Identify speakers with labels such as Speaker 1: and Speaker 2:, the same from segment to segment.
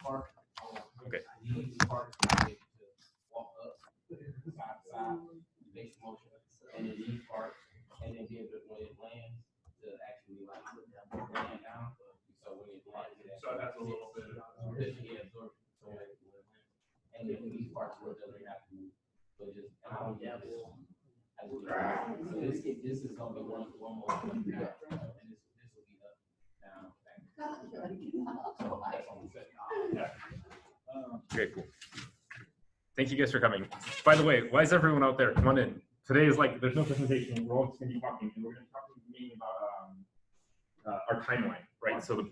Speaker 1: part.
Speaker 2: Okay.
Speaker 1: The easy part is to walk up, side to side, basic motion, and then these parts, and then be able to, when it lands, to actually like land down. So when it lands,
Speaker 3: So that's a little bit.
Speaker 1: And then these parts where it doesn't have to, but just, and I don't get this. So this is gonna be one more, and this will be up, down, back.
Speaker 2: Okay, cool. Thank you guys for coming. By the way, why is everyone out there? Come on in. Today is like, there's no presentation. We're all just going to be talking, and we're going to talk mainly about our timeline, right? So the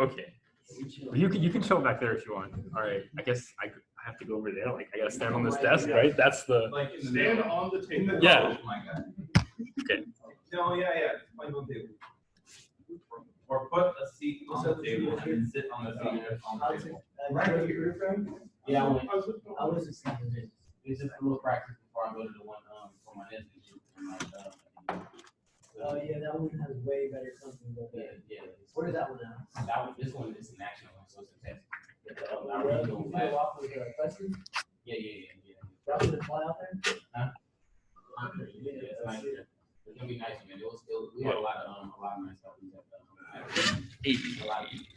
Speaker 2: okay, you can chill back there if you want. All right, I guess I have to go over there. Like I got to stand on this desk, right? That's the
Speaker 3: Like stand on the table.
Speaker 2: Yeah.
Speaker 3: Oh my God.
Speaker 2: Okay.
Speaker 3: No, yeah. Like on the table. Or put a seat on the table and then sit on the seat on the table.
Speaker 1: Right here, yeah, I was just thinking this. It's just a little practice before I go to the one for my institute.
Speaker 4: Oh yeah, that one has way better something.
Speaker 1: Yeah.
Speaker 4: What is that one now?
Speaker 1: This one is an action one, so it's a test.
Speaker 4: I really don't feel off with the question.
Speaker 1: Yeah.
Speaker 4: That was a fly out there.
Speaker 1: Yeah, it's nice. It's gonna be nice, man. We had a lot of nice stuff.
Speaker 2: Hey,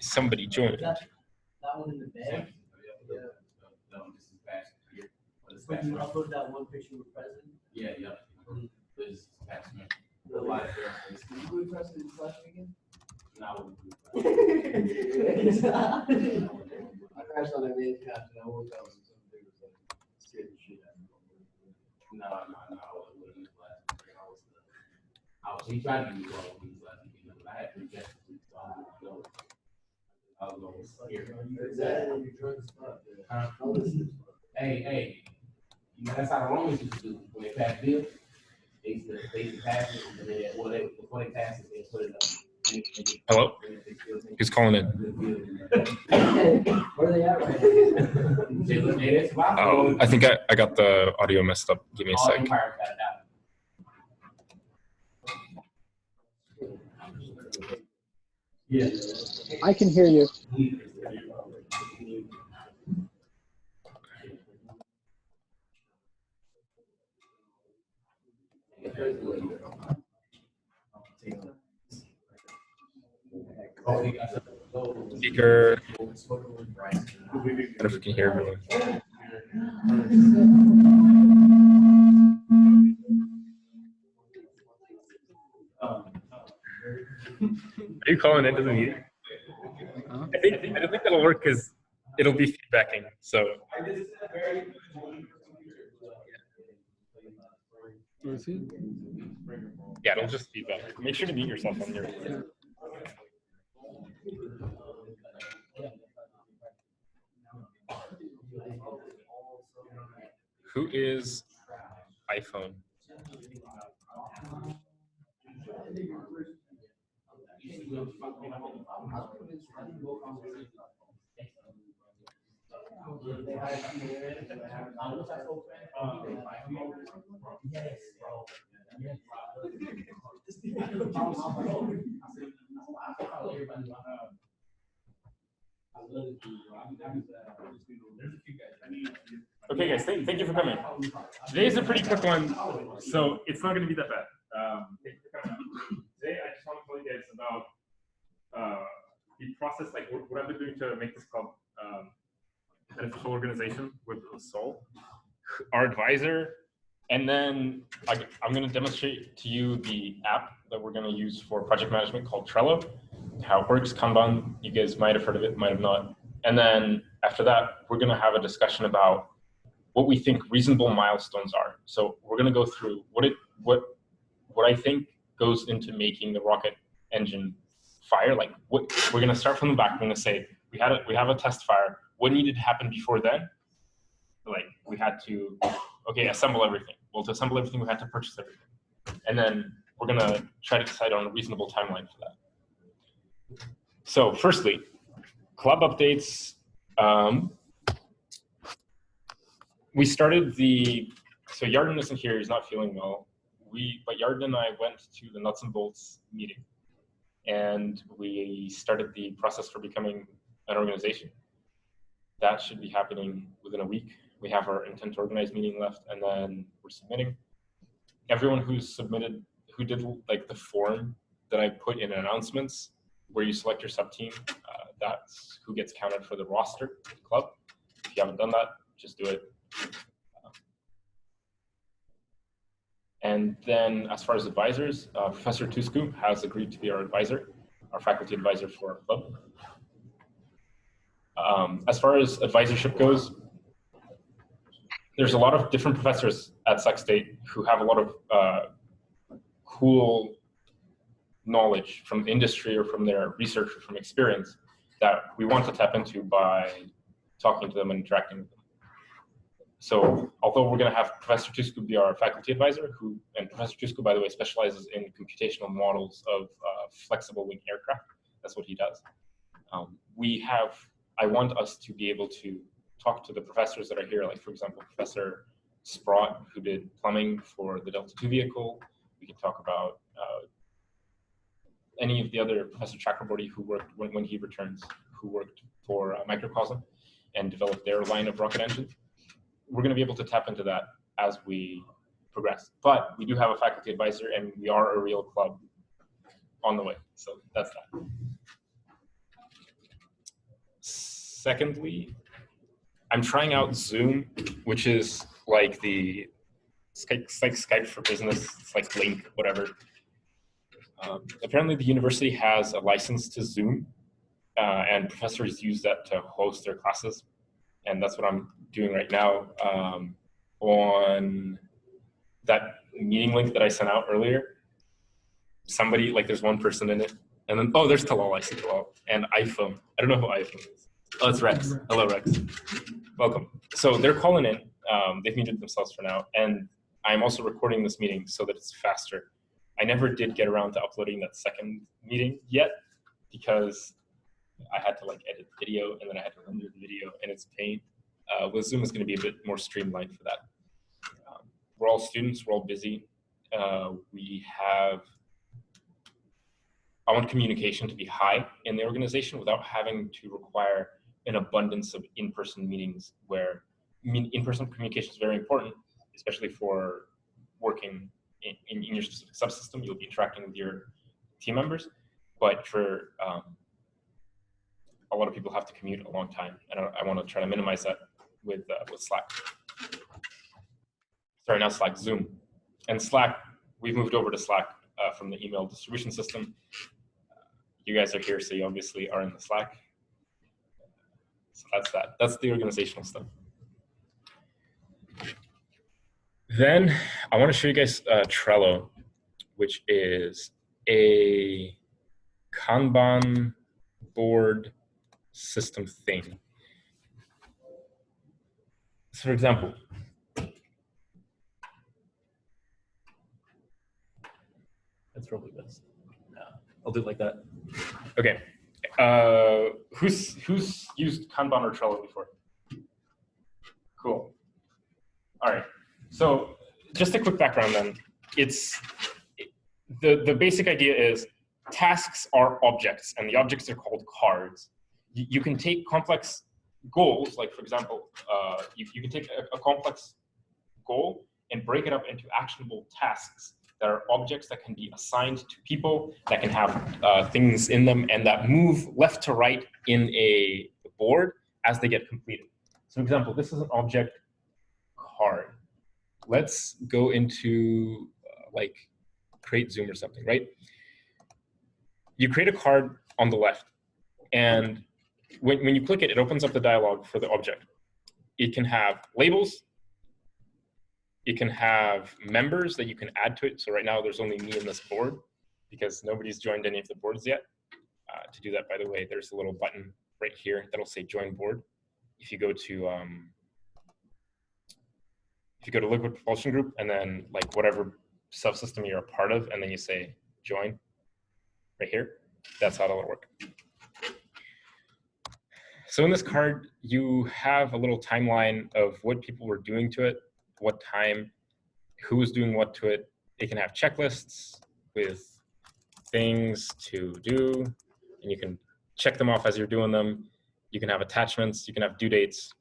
Speaker 2: somebody joined.
Speaker 4: That one in the bag.
Speaker 1: No, this is fast here.
Speaker 4: But you upload that one picture with president.
Speaker 1: Yeah. This is fast, man. A lot of
Speaker 4: Did you go to president question again?
Speaker 1: No.
Speaker 4: I crashed on that man's couch and I woke up and some dude was like scared the shit out of me.
Speaker 1: No, I wasn't in class. He tried to do all of these last week, but I had to reject it, so I was going here.
Speaker 4: That and your drug spot.
Speaker 1: Hey, you know, that's how the Romans used to do when they passed bills. They used to pass it, and then before they pass it, they put it up.
Speaker 2: Hello? Who's calling in?
Speaker 4: Where are they at right now?
Speaker 2: Oh, I think I got the audio messed up. Give me a sec.
Speaker 1: Yeah.
Speaker 5: I can hear you.
Speaker 2: Speaker. I don't know if you can hear everyone. Are you calling into the meeting? I don't think that'll work because it'll be feedbacking. So. Yeah, it'll just feedback. Make sure to mute yourself on your. Who is iPhone? Okay, guys, thank you for coming. Today's a pretty quick one, so it's not going to be that bad. Thank you for coming. Today, I just want to tell you guys about the process, like what I've been doing to make this club an official organization with Sol, our advisor, and then I'm going to demonstrate to you the app that we're going to use for project management called Trello, how it works, Kanban. You guys might have heard of it, might have not. And then after that, we're going to have a discussion about what we think reasonable milestones are. So we're going to go through what I think goes into making the rocket engine fire. Like we're going to start from the back. We're going to say we have a test fire. What needed to happen before then? Like we had to assemble everything. Well, to assemble everything, we had to purchase everything, and then we're going to try to decide on a reasonable timeline for that. So firstly, club updates. We started so Yarden isn't here, he's not feeling well. But Yarden and I went to the nuts and bolts meeting and we started the process for becoming an organization. that should be happening within a week. We have our intent to organize meeting left, and then we're submitting. Everyone who's submitted, who did like the form that I put in announcements, where you select your sub-team, that's who gets counted for the roster club. If you haven't done that, just do it. And then as far as advisors, Professor Tusku has agreed to be our advisor, our faculty advisor for our club. As far as advisorship goes, there's a lot of different professors at Sac State who have a lot of cool knowledge from industry or from their research or from experience that we want to tap into by talking to them and interacting with them. So although we're going to have Professor Tusku be our faculty advisor, and Professor Tusku, by the way, specializes in computational models of flexible wing aircraft. That's what he does. I want us to be able to talk to the professors that are here, like for example, Professor Sprott, who did plumbing for the Delta II vehicle. We can talk about any of the other, Professor Chakraborty, who worked, when he returns, who worked for Microcosm and developed their line of rocket engines. We're going to be able to tap into that as we progress. But we do have a faculty advisor, and we are a real club on the way. So that's that. Secondly, I'm trying out Zoom, which is like it's like Skype for business. It's like Link, whatever. Apparently the university has a license to Zoom, and professors use that to host their classes. And that's what I'm doing right now. On that meeting link that I sent out earlier, somebody, like there's one person in it, and then, oh, there's Talal, I see Talal, and iPhone. I don't know who iPhone is. Oh, it's Rex. Hello, Rex. Welcome. So they're calling in. They've muted themselves for now, and I'm also recording this meeting so that it's faster. I never did get around to uploading that second meeting yet because I had to like edit the video and then I had to render the video, and it's a pain. With Zoom, is going to be a bit more streamlined for that. We're all students, we're all busy. I want communication to be high in the organization without having to require an abundance of in-person meetings, where in-person communication is very important, especially for working in your specific subsystem. You'll be interacting with your team members, but for a lot of people have to commute a long time, and I want to try to minimize that with Slack. Sorry, not Slack, Zoom. And Slack, we've moved over to Slack from the email distribution system. You guys are here, so you obviously are in the Slack. So that's that. That's the organizational stuff. Then I want to show you guys Trello, which is a Kanban board system thing. So for example, that's probably best. No, I'll do it like that. Okay. Who's used Kanban or Trello before? Cool. All right. So just a quick background then. The basic idea is tasks are objects, and the objects are called cards. You can take complex goals, like for example, you can take a complex goal and break it up into actionable tasks that are objects that can be assigned to people, that can have things in them, and that move left to right in a board as they get completed. So for example, this is an object card. Let's go into like create Zoom or something, right? You create a card on the left, and when you click it, it opens up the dialog for the object. It can have labels. It can have members that you can add to it. So right now there's only me in this board because nobody's joined any of the boards yet. To do that, by the way, there's a little button right here that'll say join board. If you go to liquid propulsion group and then like whatever subsystem you're a part of, and then you say join right here, that's how that'll work. So in this card, you have a little timeline of what people were doing to it, what time, who was doing what to it. It can have checklists with things to do, and you can check them off as you're doing them. You can have attachments. You can have due dates.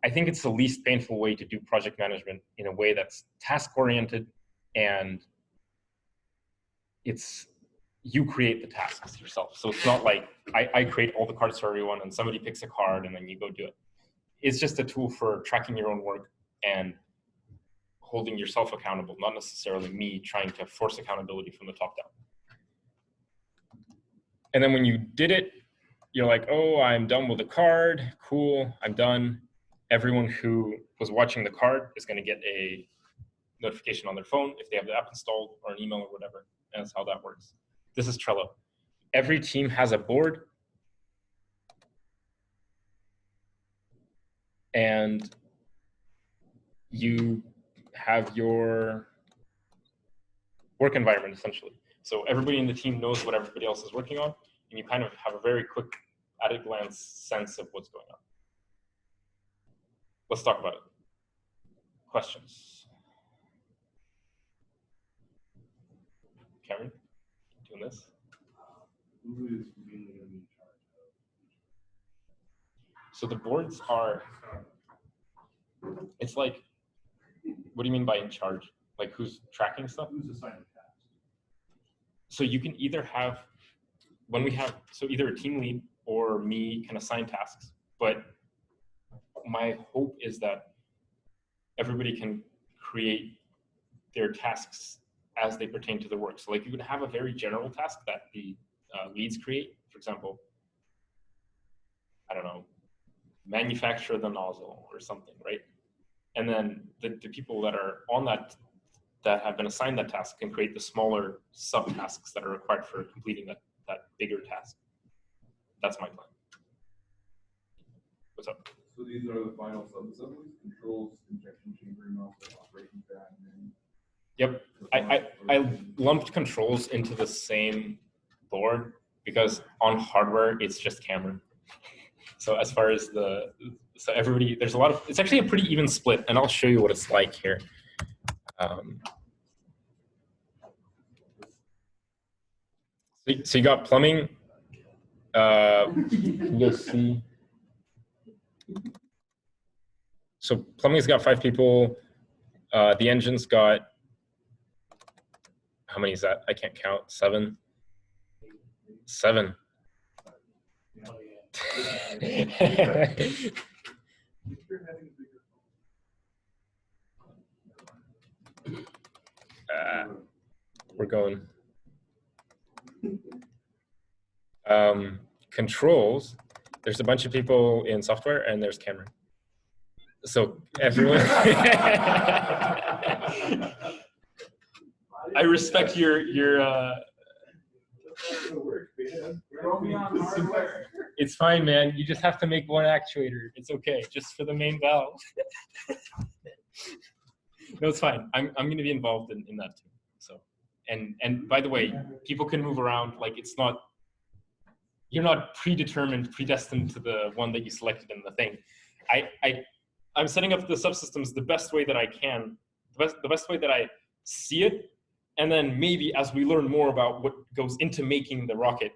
Speaker 2: I think it's the least painful way to do project management in a way that's task-oriented, and you create the tasks yourself. So it's not like I create all the cards for everyone and somebody picks a card and then you go do it. It's just a tool for tracking your own work and holding yourself accountable, not necessarily me trying to force accountability from the top down. And then when you did it, you're like, oh, I'm done with the card. Cool, I'm done. Everyone who was watching the card is going to get a notification on their phone if they have the app installed, or an email or whatever. And that's how that works. This is Trello. Every team has a board. And you have your work environment, essentially. So everybody in the team knows what everybody else is working on, and you kind of have a very quick, at a glance sense of what's going on. Let's talk about it. Questions? Cameron, doing this?
Speaker 1: Who is really going to be in charge of?
Speaker 2: So the boards are, it's like, what do you mean by in charge? Like who's tracking stuff?
Speaker 1: Who's assigned tasks?
Speaker 2: So you can either have, when we have, so either a team lead or me can assign tasks, but my hope is that everybody can create their tasks as they pertain to the work. So like you would have a very general task that the leads create, for example, I don't know, manufacture the nozzle or something, right? And then the people that are on that have been assigned that task can create the smaller subtasks that are required for completing that bigger task. That's my plan. What's up?
Speaker 3: So these are the final sub-assemblies: controls, injection chamber, and also operating pad.
Speaker 2: Yep, I lumped controls into the same board because on hardware it's just camera. So as far as so everybody, there's a lot of, it's actually a pretty even split, and I'll show you what it's like here. So you got plumbing. You'll see. So plumbing's got 5 people. The engine's got, how many is that? I can't count. 7. 7. We're going. Controls, there's a bunch of people in software and there's Cameron. So everyone, I respect your it's fine, man. You just have to make one actuator. It's okay, just for the main valve. No, it's fine. I'm going to be involved in that too. So, and by the way, people can move around. Like it's not, you're not predestined to the one that you selected in the thing. I'm setting up the subsystems the best way that I can, the best way that I see it, and then maybe as we learn more about what goes into making the rocket,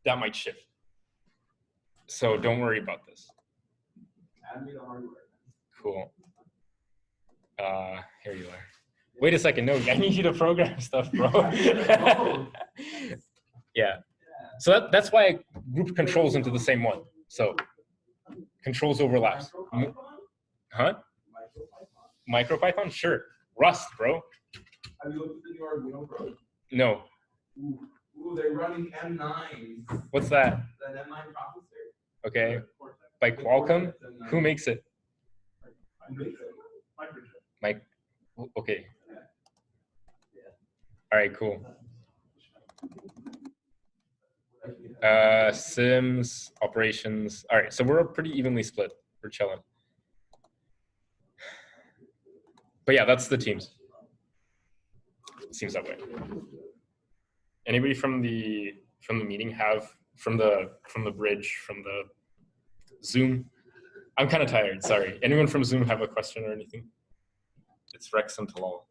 Speaker 2: that might shift. So don't worry about this.
Speaker 3: Add me to hardware.
Speaker 2: Cool. Here you are. Wait a second. No, I need you to program stuff, bro. Yeah. So that's why I grouped controls into the same one. So controls overlaps. Huh? MicroPython? Sure. Rust, bro.
Speaker 3: Have you looked at the new Arduino Pro?
Speaker 2: No.
Speaker 3: Ooh, they're running M9s.
Speaker 2: What's that?
Speaker 3: An M9 processor.
Speaker 2: Okay. By Qualcomm? Who makes it? Mike. Okay. All right, cool. Sims, operations. All right, so we're pretty evenly split. We're chilling. But yeah, that's the teams. It seems that way. Anybody from the meeting have from the bridge, from the Zoom? I'm kind of tired. Sorry. Anyone from Zoom have a question or anything? It's Rex and Talal.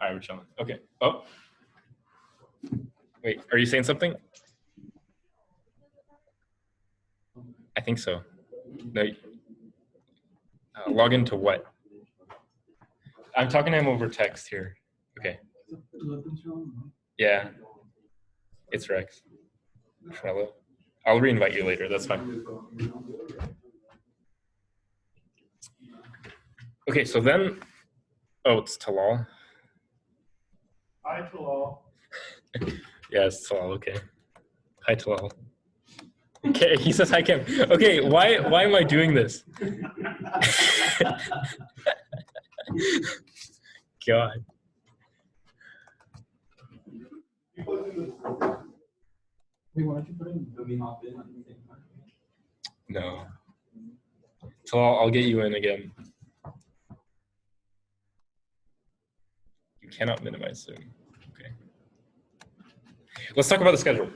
Speaker 2: All right, we're chilling. Okay. Oh. Wait, are you saying something? I think so. No. Log into what? I'm talking to him over text here. Okay. Yeah. It's Rex. Trello. I'll reinvite you later. That's fine. Okay, so then, oh, it's Talal.
Speaker 5: Hi, Talal.
Speaker 2: Yeah, it's Talal. Okay. Hi, Talal. Okay, he says hi, Kim. Okay, why am I doing this? God.
Speaker 3: Wait, why don't you put in the me hop in at the same time?
Speaker 2: No. Talal, I'll get you in again. You cannot minimize Zoom. Okay. Let's talk about the schedule.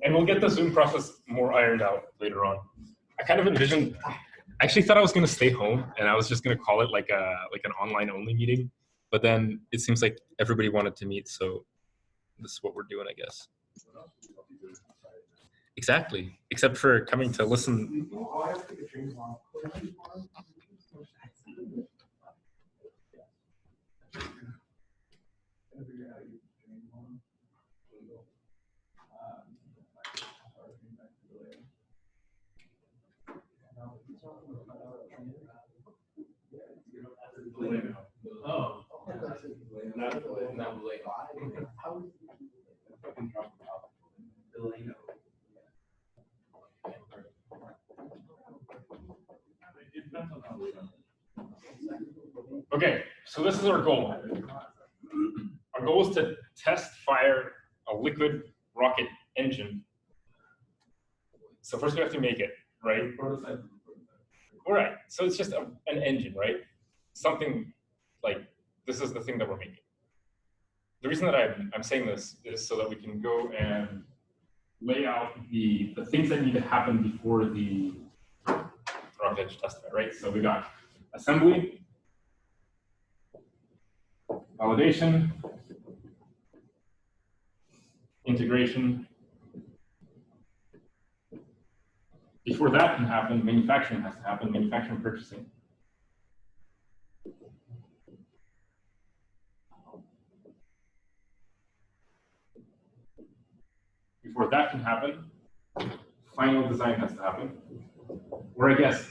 Speaker 2: And we'll get the Zoom process more ironed out later on. I kind of envisioned, I actually thought I was going to stay home and I was just going to call it like an online only meeting. But then it seems like everybody wanted to meet, so this is what we're doing, I guess. Exactly, except for coming to listen.
Speaker 1: Oh. Not late.
Speaker 2: Okay, so this is our goal. Our goal is to test fire a liquid rocket engine. So first we have to make it, right? All right, so it's just an engine, right? Something like this is the thing that we're making. The reason that I'm saying this is so that we can go and lay out the things that need to happen before the rocket engine test bed, right? So we got assembly, validation, integration. Before that can happen, manufacturing has to happen, manufacturing purchasing. Before that can happen, final design has to happen. Or I guess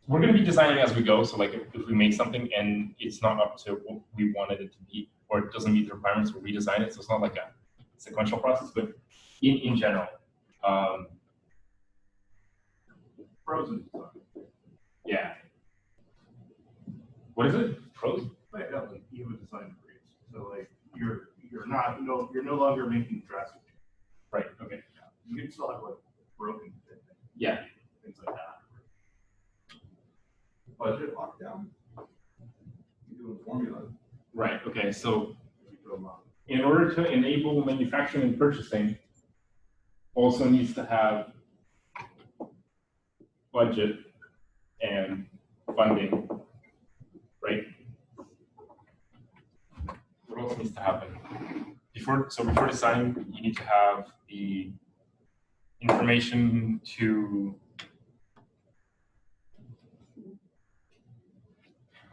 Speaker 2: we're going to be designing as we go. So like if we make something and it's not up to what we wanted it to be, or it doesn't meet the requirements, we'll redesign it. So it's not like a sequential process, but in general.
Speaker 5: Pros and design.
Speaker 2: Yeah. What is it? Pros?
Speaker 5: Like that one, you have a design freeze. So like you're no longer making drastic changes.
Speaker 2: Right. Okay.
Speaker 5: You can still have like broken things.
Speaker 2: Yeah.
Speaker 5: Things like that.
Speaker 3: Budget lockdown. You do a formula.
Speaker 2: Right. Okay. So
Speaker 5: You put them on.
Speaker 2: in order to enable manufacturing and purchasing, also needs to have budget and funding, right? What else needs to happen? Before design, you need to have the information to.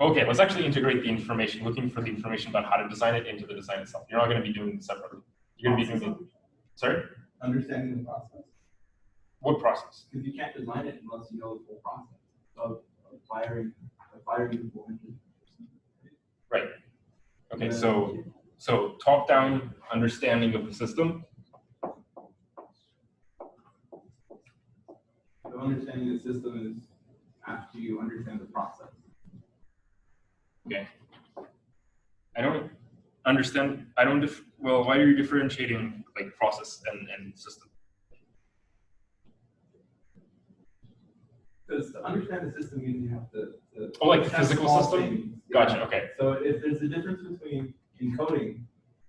Speaker 2: Okay, let's actually integrate the information, looking for the information about how to design it into the design itself. You're not going to be doing it separately. You're going to be doing it. Sorry?
Speaker 3: Understanding the process.
Speaker 2: What process?
Speaker 3: Because you can't design it unless you know the full process of firing the full engine.
Speaker 2: Right. Okay, so top-down understanding of the system.
Speaker 3: So understanding the system is after you understand the process.
Speaker 2: Okay. I don't understand. Well, why are you differentiating like process and system?
Speaker 3: Because to understand the system, you have to.
Speaker 2: Oh, like the
Speaker 3: understand
Speaker 2: physical
Speaker 3: small
Speaker 2: system?
Speaker 3: things.
Speaker 2: Gotcha,
Speaker 3: Yeah.
Speaker 2: okay.
Speaker 3: So if there's a difference between encoding,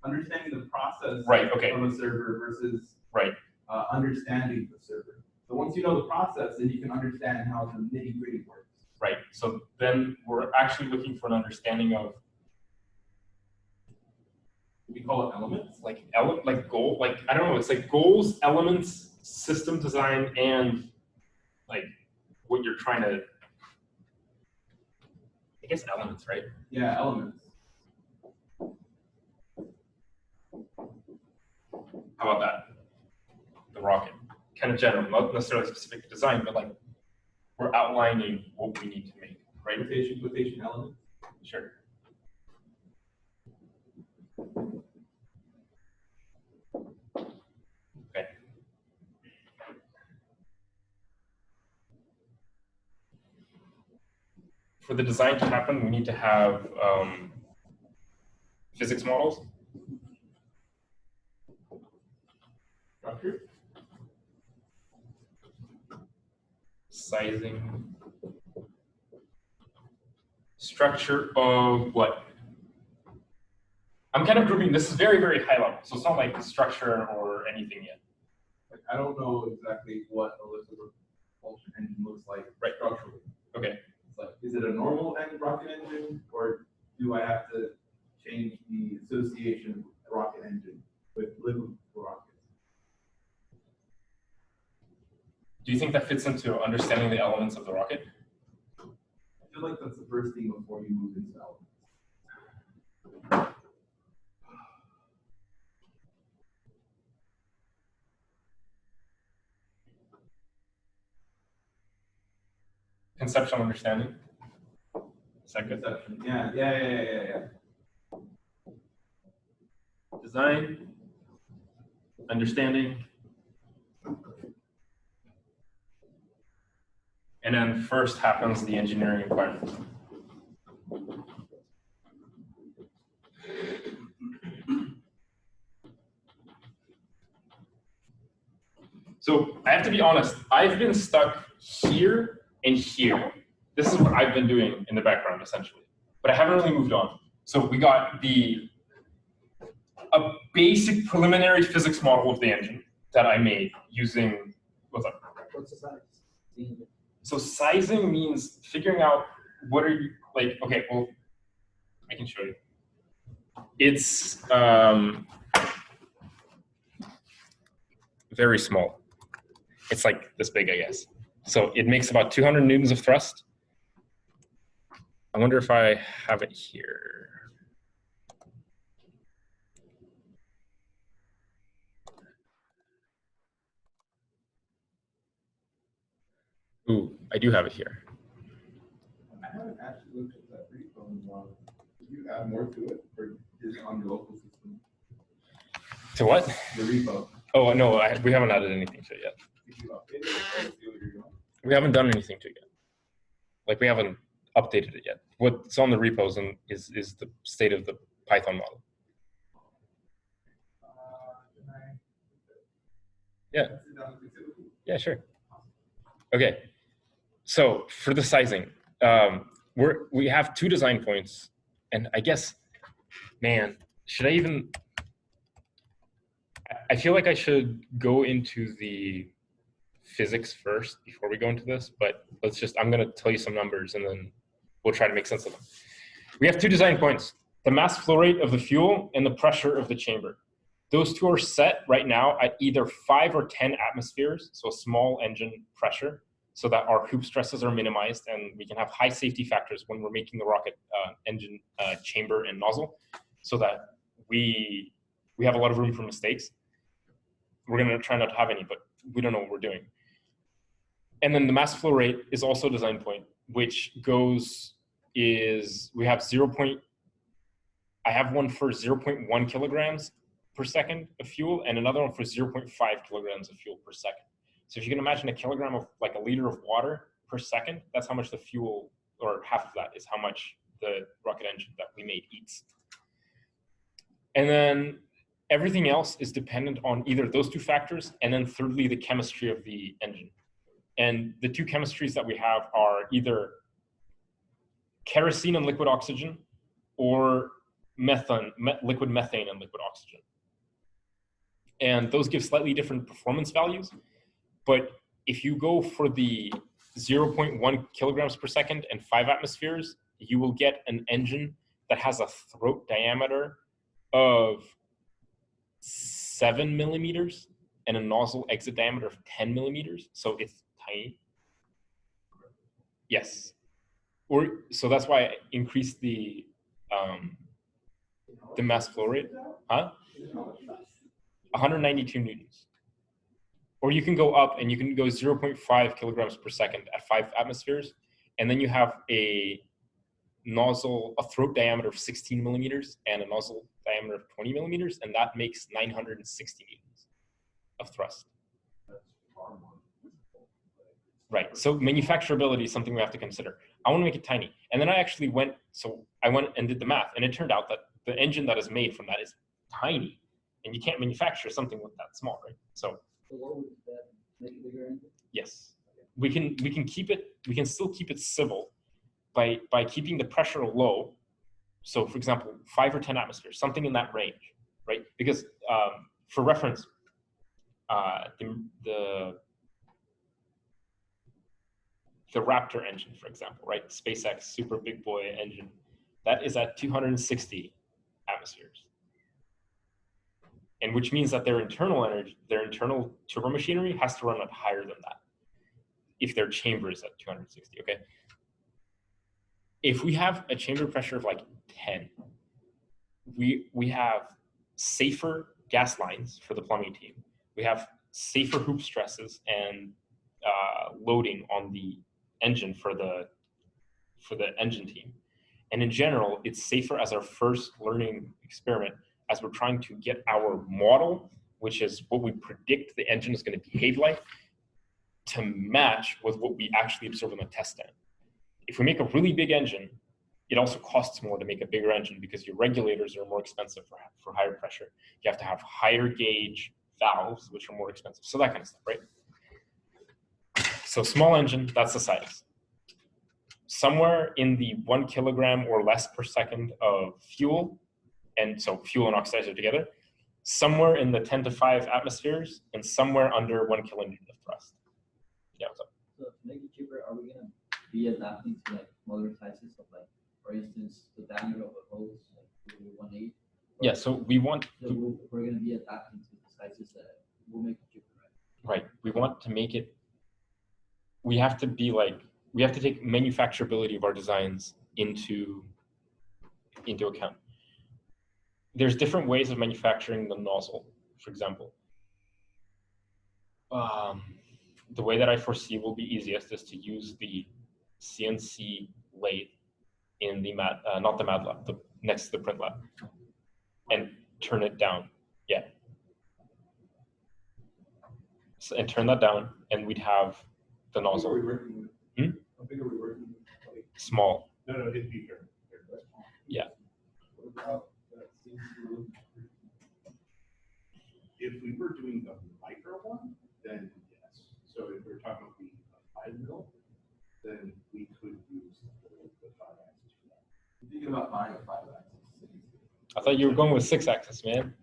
Speaker 3: understanding the process
Speaker 2: Right, okay.
Speaker 3: of a server versus
Speaker 2: Right.
Speaker 3: Understanding the server. So once you know the process, then you can understand how the nitty gritty works.
Speaker 2: Right. So then we're actually looking for an understanding of,
Speaker 3: We call it elements.
Speaker 2: like goal, like I don't know, it's like goals, elements, system design, and like what you're trying to, I guess elements, right?
Speaker 3: Yeah, elements.
Speaker 2: How about that? The rocket, kind of general, not necessarily specific to design, but like we're outlining what we need to make, right?
Speaker 3: Quotation elements.
Speaker 2: Sure. Okay. For the design to happen, we need to have physics models.
Speaker 3: Structure.
Speaker 2: Sizing. Structure of what? I'm kind of grouping, this is very, very high level, so it's not like structure or anything yet.
Speaker 3: Like, I don't know exactly what a liquid propulsion engine looks like structurally.
Speaker 2: Okay.
Speaker 3: It's like, is it a normal rocket engine, or do I have to change the association with rocket engine with liquid rockets?
Speaker 2: Do you think that fits into understanding the elements of the rocket?
Speaker 3: I feel like that's the first thing before you move into elements.
Speaker 2: Conceptual understanding? Is that good?
Speaker 3: Conception. Yeah.
Speaker 2: Design, understanding, and then first happens the engineering requirements. So I have to be honest, I've been stuck here and here. This is what I've been doing in the background essentially, but I haven't really moved on. So we got a basic preliminary physics model of the engine that I made using, what's up?
Speaker 4: What's the size?
Speaker 2: So sizing means figuring out what are you, like, okay, well, I can show you. It's very small. It's like this big, I guess. So it makes about 200 newtons of thrust. I wonder if I have it here. Ooh, I do have it here.
Speaker 3: I haven't actually looked at that repo in a while. Did you add more to it, or is it on your local system?
Speaker 2: To what?
Speaker 3: The repo.
Speaker 2: Oh, no, we haven't added anything to it yet.
Speaker 3: Did you update it or see what you're doing?
Speaker 2: We haven't done anything to it yet. Like, we haven't updated it yet. What's on the repos and is the state of the Python model. Yeah. Yeah, sure. Okay. So for the sizing, we have 2 design points, and I guess, man, should I even? I feel like I should go into the physics first before we go into this, but I'm going to tell you some numbers and then we'll try to make sense of them. We have 2 design points, the mass flow rate of the fuel and the pressure of the chamber. Those 2 are set right now at either 5 or 10 atmospheres, so a small engine pressure, so that our hoop stresses are minimized and we can have high safety factors when we're making the rocket engine chamber and nozzle, so that we have a lot of room for mistakes. We're going to try not to have any, but we don't know what we're doing. And then the mass flow rate is also a design point, which we have I have one for 0.1 kilograms per second of fuel and another one for 0.5 kilograms of fuel per second. So if you can imagine a kilogram of like a liter of water per second, that's how much the fuel, or half of that is how much the rocket engine that we made eats. And then everything else is dependent on either those 2 factors, and then thirdly, the chemistry of the engine. And the two chemistries that we have are either kerosene and liquid oxygen, or liquid methane and liquid oxygen. And those give slightly different performance values. But if you go for the 0.1 kilograms per second and 5 atmospheres, you will get an engine that has a throat diameter of 7 millimeters and a nozzle exit diameter of 10 millimeters. So it's tiny. Yes. So that's why I increased the mass flow rate. Huh? 192 newtons. Or you can go up and you can go 0.5 kilograms per second at 5 atmospheres. And then you have a throat diameter of 16 millimeters and a nozzle diameter of 20 millimeters. And that makes 960 newtons of thrust. Right. So manufacturability is something we have to consider. I want to make it tiny. And then I actually went and did the math. And it turned out that the engine that is made from that is tiny. And you can't manufacture something with that small, right? So
Speaker 6: what would that make it bigger engine?
Speaker 2: yes, we can keep it. We can still keep it civil by keeping the pressure low. So, for example, 5 or 10 atmospheres, something in that range, right? Because for reference, the Raptor engine, for example, right? SpaceX super big boy engine, that is at 260 atmospheres. And which means that their internal turbo machinery has to run at higher than that if their chamber is at 260, okay? If we have a chamber pressure of like 10, we have safer gas lines for the plumbing team. We have safer hoop stresses and loading on the engine for the engine team. And in general, it's safer as our first learning experiment as we're trying to get our model, which is what we predict the engine is going to behave like, to match with what we actually observe on the test stand. If we make a really big engine, it also costs more to make a bigger engine because your regulators are more expensive for higher pressure. You have to have higher gauge valves, which are more expensive. So that kind of stuff, right? So small engine, that's the size. Somewhere in the 1 kilogram or less per second of fuel, and so fuel and oxidizer together, somewhere in the 10 to 5 atmospheres, and somewhere under 1 kilonewton of thrust. Yeah, what's up?
Speaker 6: So to make it cheaper, are we gonna be adapting to like smaller sizes of like, for instance, the diameter of a hose, like 1/8?
Speaker 2: Yeah, so we want.
Speaker 6: So we're gonna be adapting to the sizes that will make it cheaper, right?
Speaker 2: Right. We want to make it. We have to take manufacturability of our designs into account. There's different ways of manufacturing the nozzle, for example. The way that I foresee will be easiest is to use the CNC lathe in the not the Mad Lab, next to the print lab, and turn it down. Yeah. So, and turn that down, and we'd have the nozzle.
Speaker 3: How big are we working with? How big are we working with? Like,
Speaker 2: Small.
Speaker 5: No, it'd be here.
Speaker 2: Yeah.
Speaker 3: what about that seems to look
Speaker 5: If we were doing the micro one, then yes. So if we're talking about the 5 mil, then we could use the 5 axis for that.
Speaker 3: I'm thinking about buying a 5-axis.
Speaker 2: I thought you were going with 6-axis, man.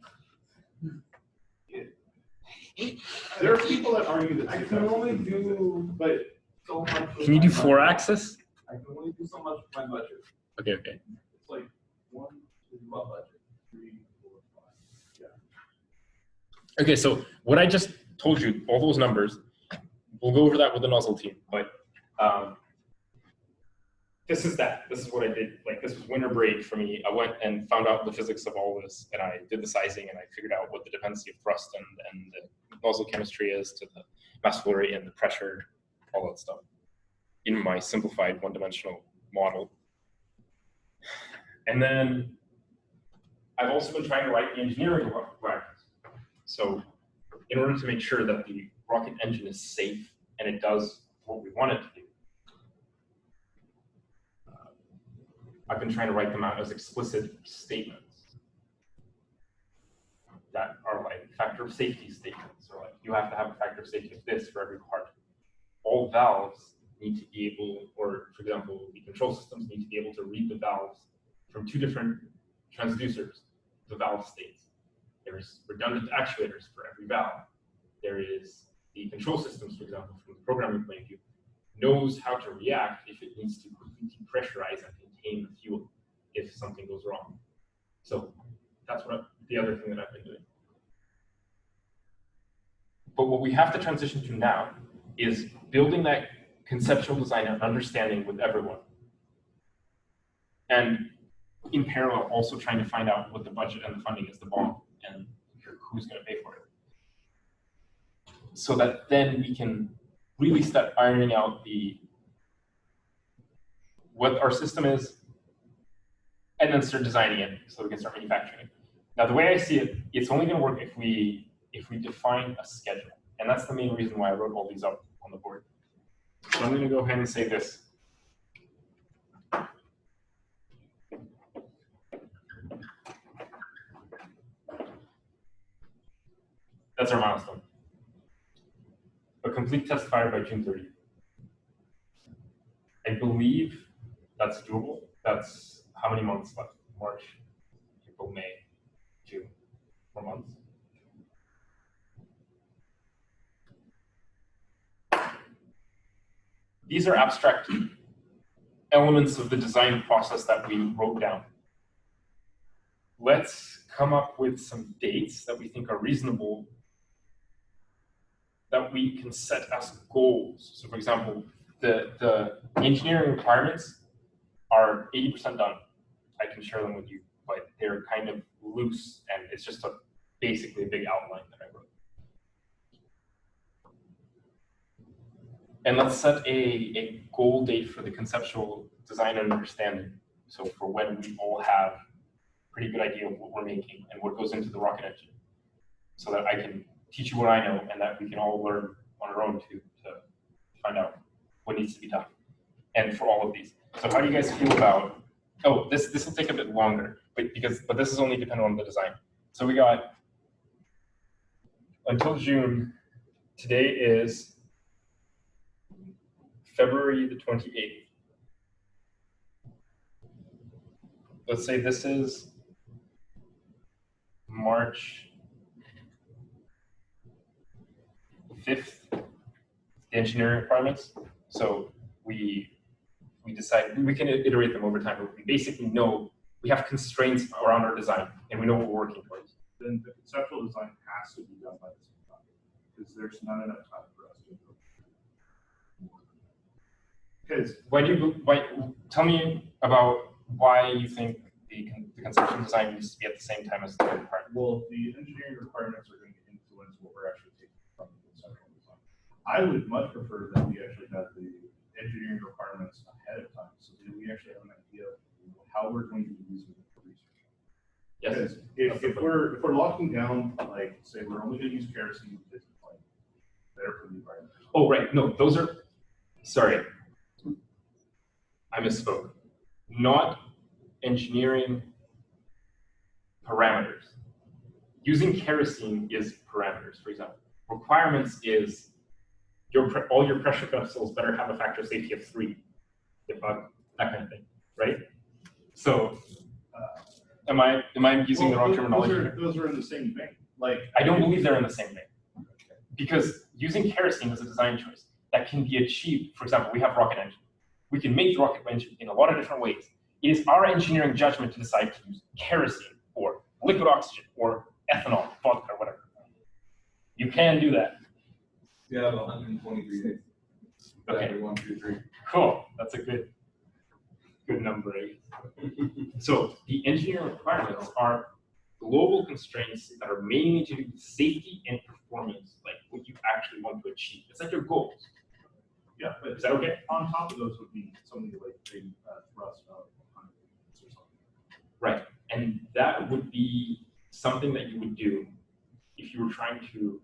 Speaker 5: There are people that argue that
Speaker 3: I can only do
Speaker 5: but
Speaker 3: so much. with
Speaker 2: Can you
Speaker 3: my
Speaker 2: do
Speaker 3: budget.
Speaker 2: 4-axis?
Speaker 3: I can only do so much with my budget.
Speaker 2: Okay, okay.
Speaker 3: It's like 1 is my budget. 3, 4, 5. Yeah.
Speaker 2: Okay, so what I just told you, all those numbers, we'll go over that with the nozzle team, but this is that. This is what I did. Like, this was winter break for me. I went and found out the physics of all this, and I did the sizing, and I figured out what the dependency of thrust and the nozzle chemistry is to the mass flow rate and the pressure, all that stuff, in my simplified one-dimensional model. And then I've also been trying to write the engineering requirements. So in order to make sure that the rocket engine is safe and it does what we want it to do, I've been trying to write them out as explicit statements that are like factor of safety statements, or like you have to have a factor of safety of this for every part. all valves need to be able, or for example, the control systems need to be able to read the valves from two different transducers, the valve states. There's redundant actuators for every valve. There is the control systems, for example, from the programming point of view, knows how to react if it needs to quickly depressurize and contain the fuel if something goes wrong. So that's the other thing that I've been doing. But what we have to transition to now is building that conceptual design and understanding with everyone. And in parallel, also trying to find out what the budget and the funding is, the bond, and who's going to pay for it. So that then we can really start ironing out what our system is, and then start designing it so we can start manufacturing it. Now, the way I see it, it's only going to work if we define a schedule. And that's the main reason why I wrote all these up on the board. So I'm going to go ahead and say this. That's our milestone. A complete test fire by June 30th. I believe that's doable. That's how many months left? March, April, May, June, 4 months. These are abstract elements of the design process that we wrote down. Let's come up with some dates that we think are reasonable that we can set as goals. So for example, the engineering requirements are 80% done. I can share them with you, but they're kind of loose and it's just basically a big outline that I wrote. And let's set a goal date for the conceptual design and understanding. So for when we all have a pretty good idea of what we're making and what goes into the rocket engine. So that I can teach you what I know and that we can all learn on our own to find out what needs to be done. And for all of these. So how do you guys feel about, oh, this will take a bit longer, but this is only dependent on the design. So we got until June, today is February the 28th. Let's say this is March 5th, the engineering requirements. So we decide, we can iterate them over time, but we basically know we have constraints around our design and we know what we're working towards.
Speaker 5: Then the conceptual design has to be done by the same time because there's not enough time for us to do it. Because
Speaker 2: tell me about why you think the conceptual design needs to be at the same time as the requirement.
Speaker 5: well, the engineering requirements are going to influence what we're actually taking from the conceptual design. I would much prefer that we actually have the engineering requirements ahead of time, so that we actually have an idea of how we're going to be using it for research.
Speaker 2: Yes.
Speaker 5: Because if we're locking down, like, say we're only going to use kerosene because it's like better for the environment.
Speaker 2: Oh, right. No, those are, sorry. I misspoke. Not engineering parameters. Using kerosene is parameters, for example. Requirements is all your pressure vessels better have a factor of safety of 3, that kind of thing, right? So, am I using the wrong terminology?
Speaker 5: Those are in the same vein. Like,
Speaker 2: I don't believe they're in the same vein. Because using kerosene is a design choice that can be achieved. For example, we have rocket engine. We can make the rocket engine in a lot of different ways. It is our engineering judgment to decide to use kerosene or liquid oxygen or ethanol, vodka, or whatever. You can do that.
Speaker 3: You have 123 days.
Speaker 2: Okay.
Speaker 3: 1, 2, 3.
Speaker 2: Cool. That's a good number, 8. So the engineering requirements are global constraints that are mainly to do with safety and performance, like what you actually want to achieve. It's like your goals.
Speaker 5: yeah, but
Speaker 2: Is that okay?
Speaker 5: on top of those would be something like thrust of 100 or something.
Speaker 2: Right. And that would be something that you would do if you were trying to,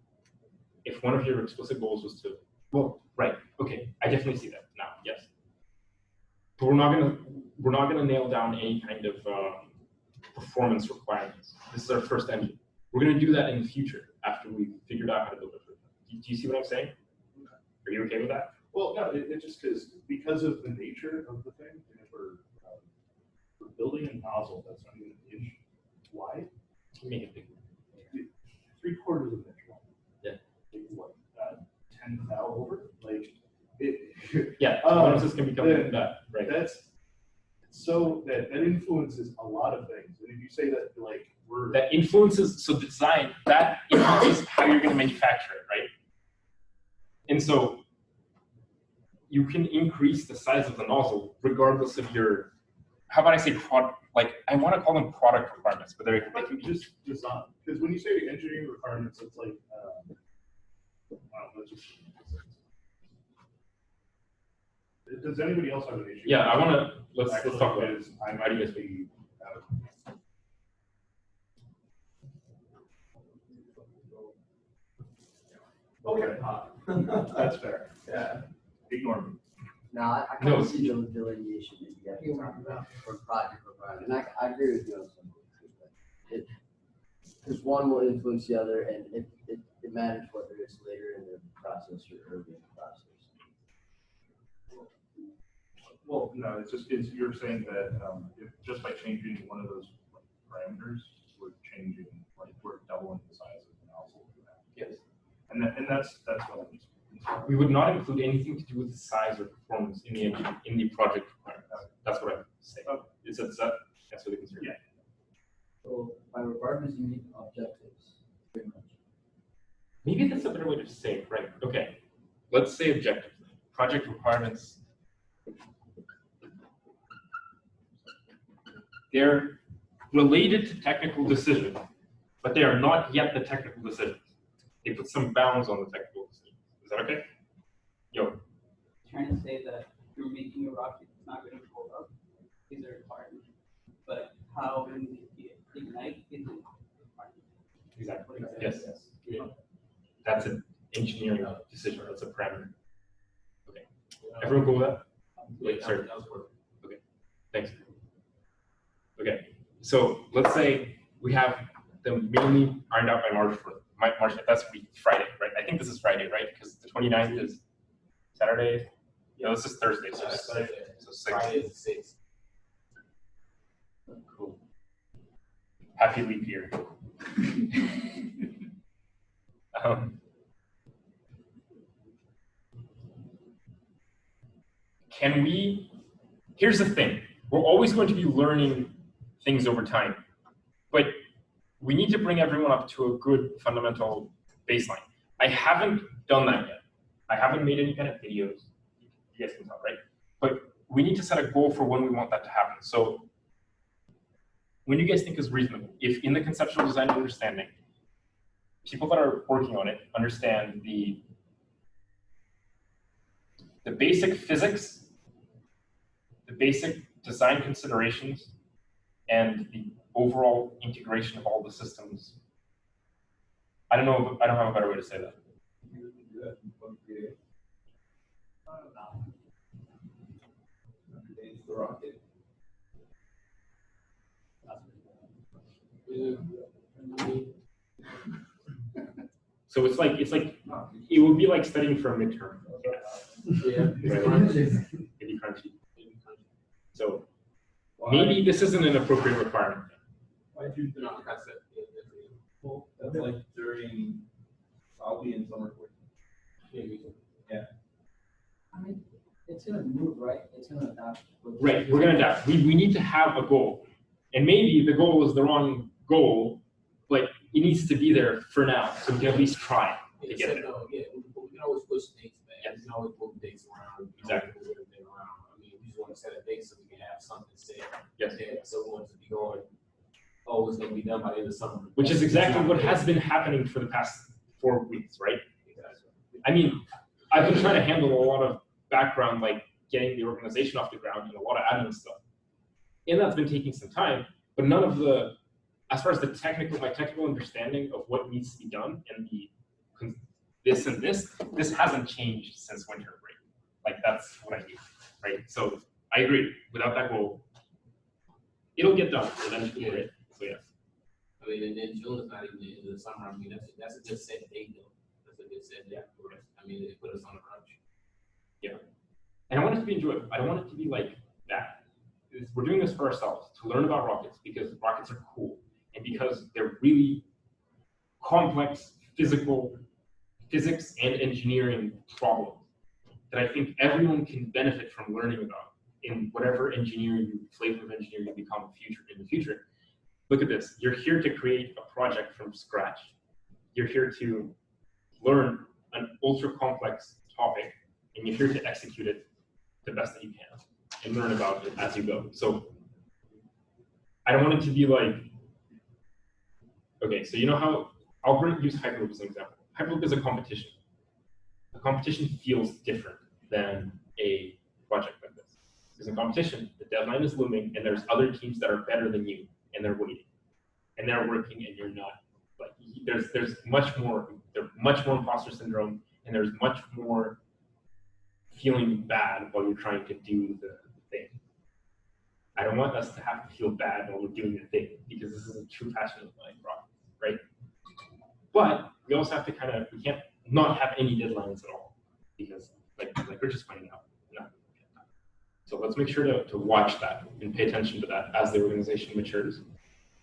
Speaker 2: if one of your explicit goals was to, well, right, okay, I definitely see that now, yes. But we're not gonna nail down any kind of performance requirements. This is our first engine. We're gonna do that in the future after we've figured out how to build it. Do you see what I'm saying? Are you okay with that?
Speaker 5: Well, no, it just because of the nature of the thing, and if we're building a nozzle that's not even an inch wide,
Speaker 2: Make it big.
Speaker 5: 3/4 of an inch wide.
Speaker 2: Yeah.
Speaker 5: Like what, 10 thou over? Like, it.
Speaker 2: Yeah, tolerances can become
Speaker 5: then
Speaker 2: that, right?
Speaker 5: That's, so that influences a lot of things. And if you say that, like,
Speaker 2: That influences, so the design, that influences how you're going to manufacture it, right? And so you can increase the size of the nozzle regardless of your, how about I say product, like, I want to call them product requirements, but they can be
Speaker 5: just design. Because when you say engineering requirements, it's like, wow, let's just. Does anybody else have an issue?
Speaker 2: Yeah, I want to, let's talk about it.
Speaker 5: Because I might just be. Okay, that's fair.
Speaker 3: Yeah.
Speaker 5: Ignore me.
Speaker 4: No, I kind
Speaker 2: No.
Speaker 4: of see the delineation that you guys are talking about for project requirement, and I agree with you on some of it. Because one will influence the other, and it matters whether it's later in the process or early in the process.
Speaker 5: Well, no, it's you're saying that if just by changing one of those parameters, we're changing, like, we're doubling the size of the nozzle.
Speaker 2: Yes.
Speaker 5: And that's what I'm.
Speaker 2: We would not include anything to do with the size or performance in the project requirements. That's what I'm saying. It's that's what the concern.
Speaker 5: Yeah.
Speaker 6: So by requirements, you mean objectives, pretty much.
Speaker 2: Maybe that's a better way to say it, right? Okay, let's say objectives. Project requirements. They're related to technical decisions, but they are not yet the technical decisions. They put some bounds on the technical decisions. Is that okay? Yo.
Speaker 7: Trying to say that you're making a rocket, it's not going to blow up. These are requirements. But how when you ignite is a requirement.
Speaker 2: Exactly. Yes. Yeah. That's an engineering decision. That's a parameter. Okay. Everyone cool with that? Wait, sorry.
Speaker 1: That was perfect.
Speaker 2: Okay. Thanks. Okay. So let's say we have them mainly ironed out by March 4th. March 5th. That's Friday, right? I think this is Friday, right? Because the 29th is Saturday. No, this is Thursday. So, so 6.
Speaker 1: Friday is 6.
Speaker 2: Cool. Happy leap year. Can we, here's the thing, we're always going to be learning things over time, but we need to bring everyone up to a good fundamental baseline. I haven't done that yet. I haven't made any kind of videos. You guys can tell, right? But we need to set a goal for when we want that to happen. So when you guys think is reasonable, if in the conceptual design understanding, people that are working on it understand the basic physics, the basic design considerations, and the overall integration of all the systems. I don't know, I don't have a better way to say that.
Speaker 3: The rocket.
Speaker 2: So it's like it would be like studying for a midterm.
Speaker 1: Yeah.
Speaker 2: Right? It'd be crunchy. So maybe this isn't an appropriate requirement.
Speaker 3: Why'd you do not concept? Well, that's like during, I'll be in summer course. Yeah.
Speaker 6: I mean, it's gonna move, right? It's gonna adapt.
Speaker 2: Right, we're gonna adapt. We need to have a goal. And maybe the goal is the wrong goal, but it needs to be there for now, so we can at least try to get there.
Speaker 1: Yeah, we can always push dates back.
Speaker 2: Yes.
Speaker 1: We can always move dates around.
Speaker 2: Exactly.
Speaker 1: Move everything around. I mean, we just want to set a date so we can have something set.
Speaker 2: Yes.
Speaker 1: Yeah, so we want to be going, oh, it's gonna be done by the end of summer.
Speaker 2: Which is exactly what has been happening for the past 4 weeks, right?
Speaker 1: Exactly.
Speaker 2: I mean, I've been trying to handle a lot of background, like getting the organization off the ground and a lot of admin stuff. And that's been taking some time, but none of the, as far as the technical, my technical understanding of what needs to be done and the this and this hasn't changed since winter break. Like that's what I need, right? So I agree, without that goal, it'll get done eventually, right? So yes.
Speaker 1: I mean, and then June is not even the end of the summer. I mean, that's a good set date though. That's a good set date for us. I mean, it put us on a crunch.
Speaker 2: And I want it to be enjoyable. I don't want it to be like that. We're doing this for ourselves, to learn about rockets, because rockets are cool, and because they're really complex physics and engineering problems that I think everyone can benefit from learning about in whatever flavor of engineering you become in the future. Look at this. You're here to create a project from scratch. You're here to learn an ultra complex topic, and you're here to execute it the best that you can and learn about it as you go. So I don't want it to be like, okay, so you know how, use Hyperloop as an example. Hyperloop is a competition. A competition feels different than a project like this. Because in competition, the deadline is looming, and there's other teams that are better than you, and they're waiting. And they're working, and you're not. Like, there's much more imposter syndrome, and there's much more feeling bad while you're trying to do the thing. I don't want us to have to feel bad while we're doing the thing, because this is a true passion of mine, right? But we also have to we can't not have any deadlines at all, because like we're just finding out. So let's make sure to watch that and pay attention to that as the organization matures,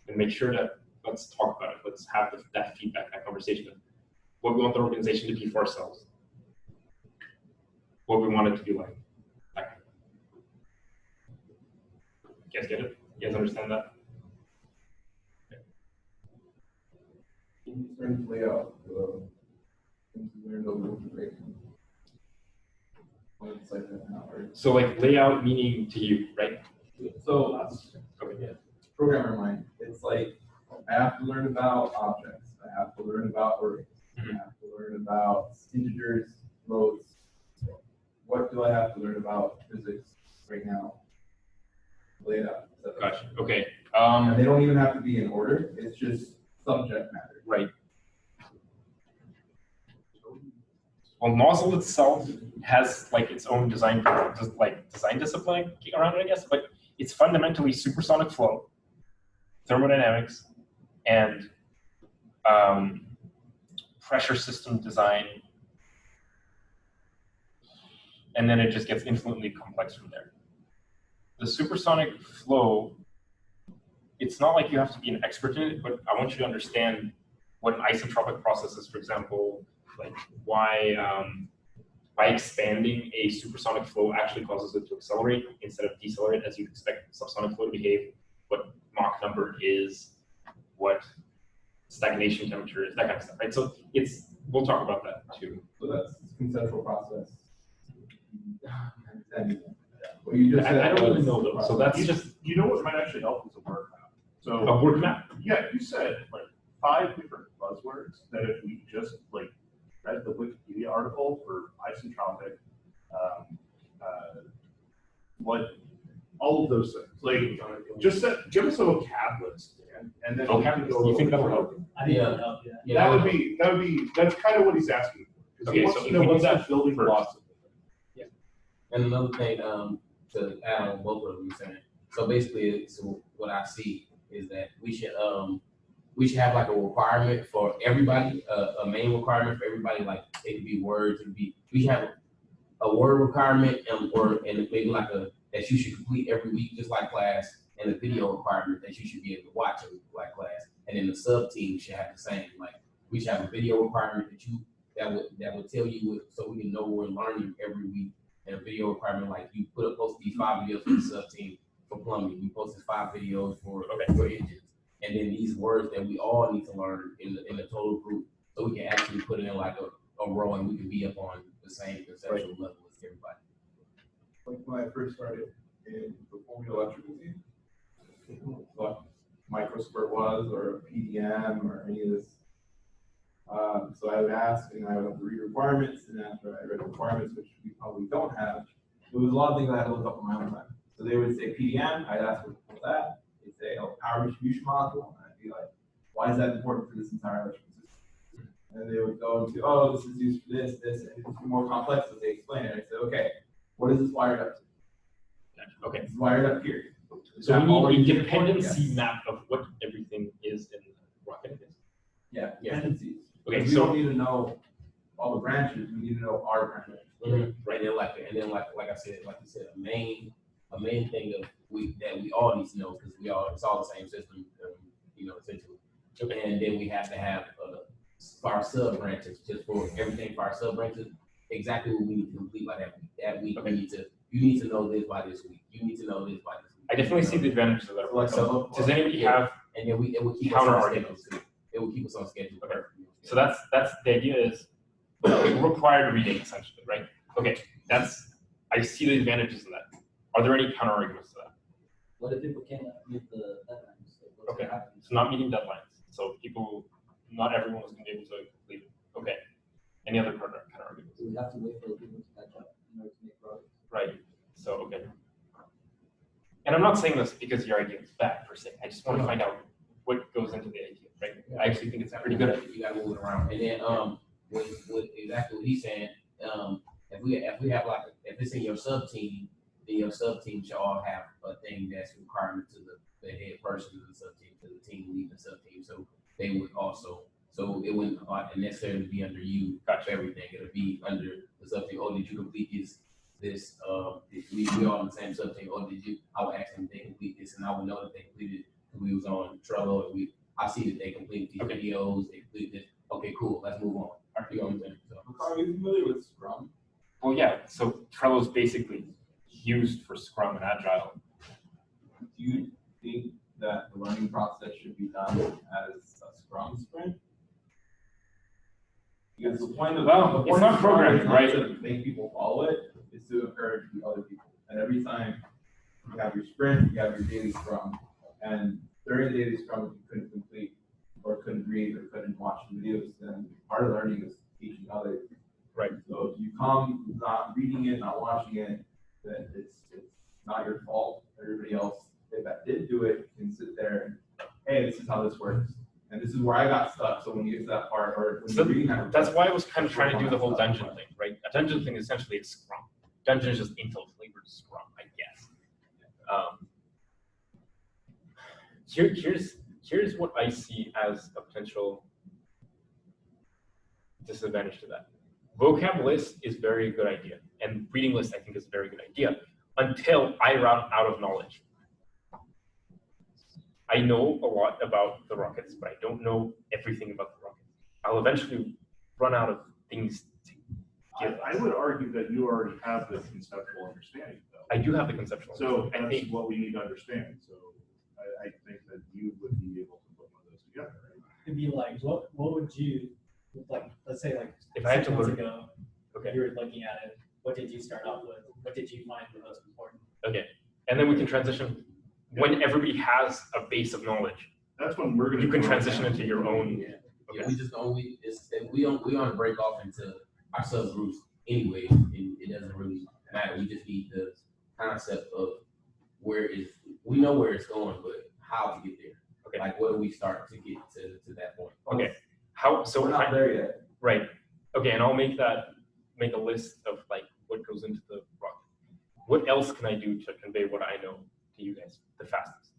Speaker 2: and make sure that let's talk about it. Let's have that feedback, that conversation of what we want the organization to be for ourselves, what we want it to be like. You guys get it? You guys understand that?
Speaker 3: Certain layout, learn over information. It's like that now, right?
Speaker 2: So like layout meaning to you, right?
Speaker 3: So programmer mind. It's like I have to learn about objects. I have to learn about arrays. I have to learn about integers, floats. What do I have to learn about physics right now? Lay it out.
Speaker 2: Gotcha. Okay.
Speaker 3: And they don't even have to be in order. It's just subject matter.
Speaker 2: Right. Well, Nozzle itself has like its own design discipline around it, I guess, but it's fundamentally supersonic flow, thermodynamics, and pressure system design, and then it just gets infinitely complex from there. The supersonic flow, it's not like you have to be an expert in it, but I want you to understand what an isentropic process is, for example, like why expanding a supersonic flow actually causes it to accelerate instead of decelerate as you'd expect subsonic flow to behave, what Mach number is, what stagnation temperature is, that kind of stuff, right? So we'll talk about that too.
Speaker 3: So that's conceptual process. Well, you just
Speaker 2: I don't even know those, so that's just
Speaker 5: You know what might actually help is a word map. So
Speaker 2: a work map.
Speaker 5: yeah, you said like 5 different buzzwords that if we just like read the Wikipedia article for isentropic, what all of those things, like just give us a vocab list, and then we can go.
Speaker 2: You think that'll help?
Speaker 5: That's kind of what he's asking for. Because he wants to know what's that building blocks.
Speaker 1: Yeah. And another thing, to add on both of them saying, so basically, so what I see is that we should have like a requirement for everybody, a main requirement for everybody. Like it could be words, we should have a word requirement and maybe like that you should complete every week, just like class, and a video requirement that you should be able to watch like class. And then the sub team should have the same. Like we should have a video requirement that would tell you so we can know we're learning every week. And a video requirement like you post these 5 videos for the sub team for plumbing. We posted 5 videos for engines. And then these words that we all need to learn in the total group, so we can actually put it in like a row and we can be up on the same conceptual level as everybody.
Speaker 3: Like when I first started in the Formula Electrical team, what microspurt was or PDM or any of this. So I would ask, and I would have to read requirements, and after I read requirements, which we probably don't have, there was a lot of things I had to look up on my own time. So they would say PDM, I'd ask what's that? They'd say, oh, power distribution module, and I'd be like, why is that important for this entire electrical system? And they would go into, oh, this is used for this, and it's more complex as they explain it. I said, okay, what is this wired up to?
Speaker 2: Okay.
Speaker 3: It's wired up here.
Speaker 2: So we need a dependency map of what everything is in the rocket.
Speaker 3: Yeah, dependencies.
Speaker 2: Okay,
Speaker 3: we
Speaker 2: so
Speaker 3: don't need to know all the branches, we need to know our branches.
Speaker 1: Right, and then like I said, like you said, a main thing that we all need to know, because it's all the same system, essentially. And then we have to have for our sub branches, just for everything for our sub branches, exactly what we need to complete by that week. Okay. You need to know this by this week. You need to know this by this week.
Speaker 2: I definitely see the advantages of that.
Speaker 1: So,
Speaker 2: does anybody have?
Speaker 1: And then it will keep
Speaker 2: counter
Speaker 1: us on
Speaker 2: arguments
Speaker 1: schedule too. It will keep us on schedule.
Speaker 2: Okay. So that's the idea is required reading essentially, right? Okay, I see the advantages of that. Are there any counter arguments to that?
Speaker 6: What if people can't meet the deadlines?
Speaker 2: Okay, so not meeting deadlines. So not everyone is going to be able to complete it. Okay. Any other counter arguments?
Speaker 6: We have to wait for the people to catch up in order to make progress.
Speaker 2: Right. So okay. And I'm not saying this because your idea is bad per se. I just want to find out what goes into the idea, right? I actually think it's pretty good.
Speaker 1: You got to move it around. And then with exactly what he's saying, if we have if it's in your sub team, then your sub team should all have a thing that's requirement to the head person of the sub team, to the team lead the sub team. So they would also, so it wouldn't necessarily be under you.
Speaker 2: Gotcha.
Speaker 1: Everything. It'll be under the sub team. Oh, did you complete this? We all on the same sub team. Oh, did you? I would ask them if they complete this, and I would know that they completed it. We was on Trello, and I see that they completed these videos. They completed this. Okay, cool. Let's move on. You know what I'm saying? So,
Speaker 3: Are you familiar with Scrum?
Speaker 2: Well, yeah. So Trello is basically used for Scrum and Agile.
Speaker 3: Do you think that the learning process should be done as a Scrum sprint? Because the point of
Speaker 2: it's not programming,
Speaker 3: is not
Speaker 2: right?
Speaker 3: to make people follow it. It's to encourage the other people. And every time you have your sprint, you have your daily Scrum, and during the daily Scrum, if you couldn't complete or couldn't read or couldn't watch the videos, then part of learning is teaching others.
Speaker 2: Right.
Speaker 3: So if you come not reading it, not watching it, then it's not your fault. Everybody else that did do it can sit there and, hey, this is how this works. And this is where I got stuck. So when you get to that part, or when you're reading that,
Speaker 2: that's why I was kind of trying to do the whole dungeon thing, right? A dungeon thing essentially is Scrum. Dungeon is just Intel flavored Scrum, I guess. Here's what I see as a potential disadvantage to that. Vocab list is very good idea, and reading list I think is a very good idea until I run out of knowledge. I know a lot about the rockets, but I don't know everything about the rockets. I'll eventually run out of things to give.
Speaker 5: I would argue that you already have this conceptual understanding, though.
Speaker 2: I do have the conceptual.
Speaker 5: So
Speaker 2: I
Speaker 5: that's
Speaker 2: think
Speaker 5: what we need to understand. So I think that you would be able to put one of those together, right?
Speaker 8: It'd be like, what would you, like, let's say like
Speaker 2: if I had to
Speaker 8: 6 months
Speaker 2: learn,
Speaker 8: ago, you were looking at it, what did you start off with? What did you find the most important?
Speaker 2: Okay, and then we can transition when everybody has a base of knowledge.
Speaker 5: That's when we're going to.
Speaker 2: You can transition into your own.
Speaker 1: Yeah, we just don't. We don't break off into our subgroups anyway. It doesn't really matter. We just need the concept of we know where it's going, but how to get there. Okay, like where do we start to get to that point?
Speaker 2: Okay, how? So
Speaker 3: we're not there yet.
Speaker 2: Right. Okay, and I'll make a list of like what goes into the rocket. What else can I do to convey what I know to you guys the fastest?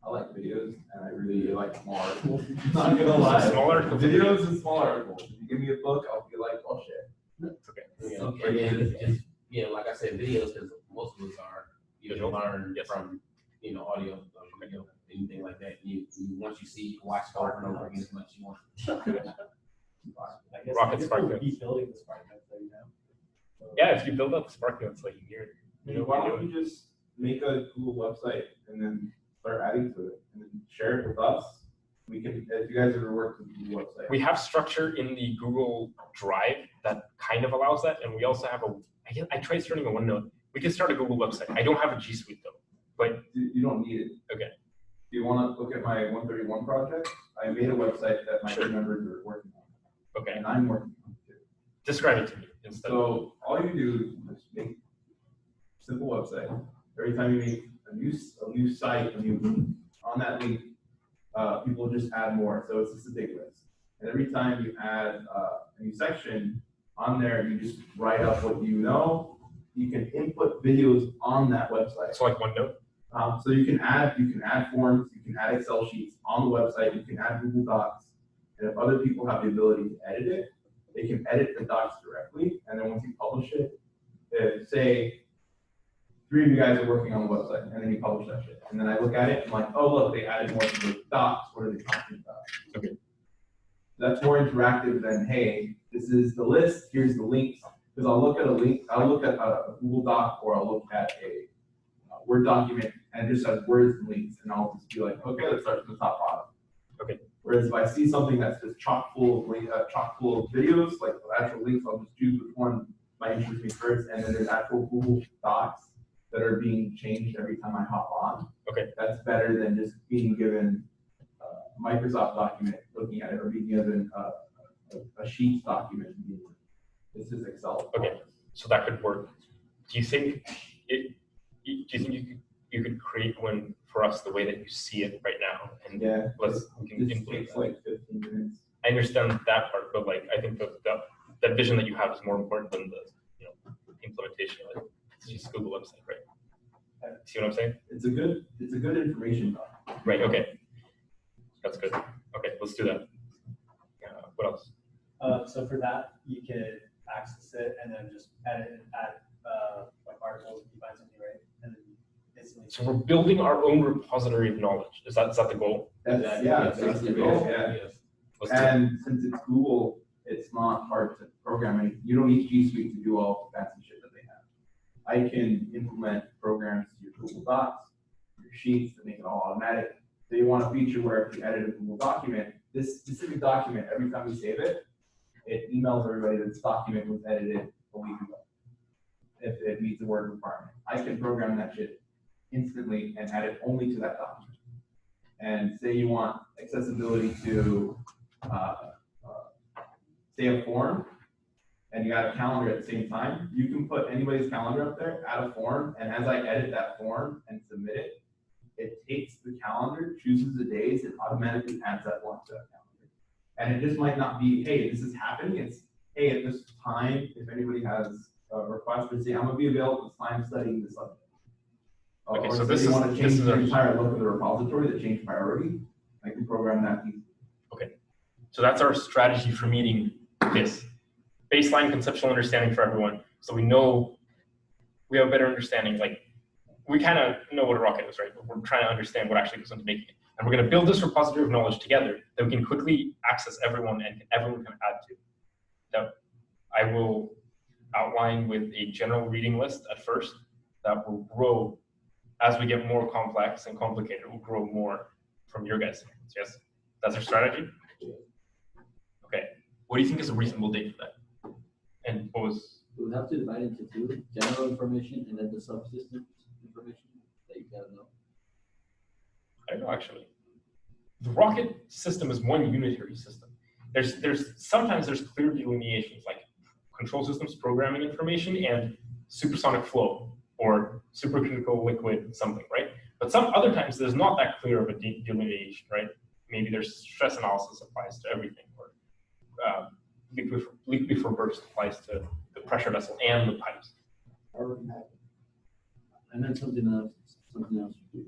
Speaker 3: I like videos, and I really like small articles. Not gonna lie.
Speaker 2: Small articles.
Speaker 3: Videos and small articles. If you give me a book, I'll be like, oh shit.
Speaker 2: It's okay.
Speaker 1: And then, like I said, videos, because most of us are, you learn from, audio, video, anything like that. Once you see, watch over and over again as much as you want.
Speaker 8: I guess
Speaker 2: Rocket spark
Speaker 8: we'll
Speaker 2: notes.
Speaker 8: be building the spark notes, So,
Speaker 2: Yeah, if you build up the spark notes like here,
Speaker 3: Why don't you just make a Google website and then start adding to it and then share it with us? We can, if you guys ever worked with the Google website.
Speaker 2: we have structure in the Google Drive that kind of allows that, and we also have I tried starting a OneNote. We can start a Google website. I don't have a G Suite though, but
Speaker 3: You don't need it.
Speaker 2: Okay.
Speaker 3: If you want to look at my 131 project, I made a website that my team members are working on.
Speaker 2: Okay.
Speaker 3: And I'm working on it too.
Speaker 2: Describe it to me instead.
Speaker 3: So all you do is make a simple website. Every time you make a new site, on that link, people just add more. So it's just a big list. And every time you add a new section on there, you just write up what you know. You can input videos on that website.
Speaker 2: So like OneNote.
Speaker 3: So you can add forms, you can add Excel sheets on the website, you can add Google Docs, and if other people have the ability to edit it, they can edit the docs directly, and then once you publish it, say 3 of you guys are working on the website, and then you publish that shit. And then I look at it, and I'm like, oh, look, they added more to the docs. What are they talking about?
Speaker 2: Okay.
Speaker 3: That's more interactive than, hey, this is the list, here's the links. Because I'll look at a link, I'll look at a Google Doc, or I'll look at a Word document, and it just has words and links, and I'll just be like, okay, let's start from the top bottom.
Speaker 2: Okay.
Speaker 3: Whereas if I see something that's just chock full of videos, like actual links, I'll just choose which one might interest me first, and then there's actual Google Docs that are being changed every time I hop on.
Speaker 2: Okay.
Speaker 3: That's better than just being given a Microsoft document, looking at it, or being given a Sheets document. This is Excel.
Speaker 2: Okay, so that could work. Do you think you could create one for us the way that you see it right now? And
Speaker 3: Yeah,
Speaker 2: we can
Speaker 3: this
Speaker 2: implement
Speaker 3: takes
Speaker 2: that.
Speaker 3: like 15 minutes.
Speaker 2: I understand that part, but like I think that vision that you have is more important than the implementation of it. It's just Google website, right? See what I'm saying?
Speaker 3: It's a good information doc.
Speaker 2: Right. Okay. That's good. Okay, let's do that. What else?
Speaker 8: So for that, you could access it and then just edit and add like articles if you find something right, and then instantly.
Speaker 2: So we're building our own repository of knowledge. Is that the goal?
Speaker 3: That's that's the goal. Yeah.
Speaker 2: Let's do it.
Speaker 3: And since it's Google, it's not hard to program anything. You don't need G Suite to do all the fancy shit that they have. I can implement programs to your Google Docs, your Sheets, to make it all automatic. So you want a feature where if you edit a Google document, this specific document, every time you save it, it emails everybody that this document was edited a week ago, if it meets the word requirement. I can program that shit instantly and add it only to that document. And say you want accessibility to, say a form, and you add a calendar at the same time, you can put anybody's calendar up there, add a form, and as I edit that form and submit it, it takes the calendar, chooses the days, and automatically adds that one to that calendar. And it just might not be, hey, this is happening. It's, hey, at this time, if anybody has a request to say, I'm gonna be available at this time studying this subject.
Speaker 2: Okay,
Speaker 3: Or
Speaker 2: so
Speaker 3: if
Speaker 2: this
Speaker 3: you
Speaker 2: is-
Speaker 3: want to
Speaker 2: this
Speaker 3: change
Speaker 2: is
Speaker 3: the
Speaker 2: our-
Speaker 3: entire look of the repository, the change priority, I can program that easily.
Speaker 2: So that's our strategy for meeting this baseline conceptual understanding for everyone. So we know we have a better understanding. Like we kind of know what a rocket is, right? But we're trying to understand what actually goes into making it. And we're going to build this repository of knowledge together that we can quickly access everyone and everyone can add to. That I will outline with a general reading list at first that will grow as we get more complex and complicated. It will grow more from your guys' hands. Yes, that's our strategy. Okay, what do you think is a reasonable date for that? And what was?
Speaker 6: We would have to divide into two: general information and then the subsystems information that you gotta know.
Speaker 2: I don't know actually. The rocket system is one unitary system. Sometimes there's clear delineations like control systems, programming information, and supersonic flow or supercritical liquid something, right? But some other times there's not that clear of a delineation, right? Maybe there's stress analysis applies to everything, or leak before burst applies to the pressure vessel and the pipes.
Speaker 6: I meant something else,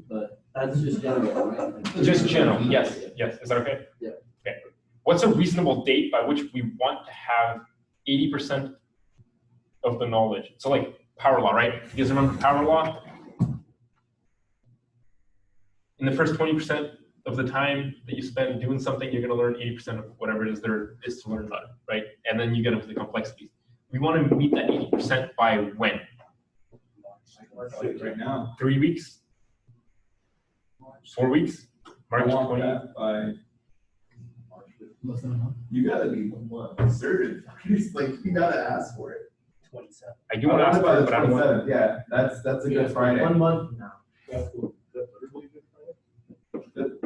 Speaker 6: but that's just general, right? Like,
Speaker 2: Just general, yes. Is that okay?
Speaker 6: Yeah.
Speaker 2: Okay. What's a reasonable date by which we want to have 80% of the knowledge? So like power law, right? You guys remember power law? In the first 20% of the time that you spend doing something, you're going to learn 80% of whatever it is there is to learn about it, right? And then you get into the complexities. We want to meet that 80% by when?
Speaker 3: Right now.
Speaker 2: 3 weeks? 4 weeks? March
Speaker 3: I want
Speaker 2: 20.
Speaker 3: that by you gotta be certain. Like you gotta ask for it.
Speaker 8: 27.
Speaker 2: I do want to ask
Speaker 3: by
Speaker 2: for it,
Speaker 3: the
Speaker 2: but I don't want
Speaker 3: 27th. Yeah, that's a good Friday.
Speaker 6: 1 month now.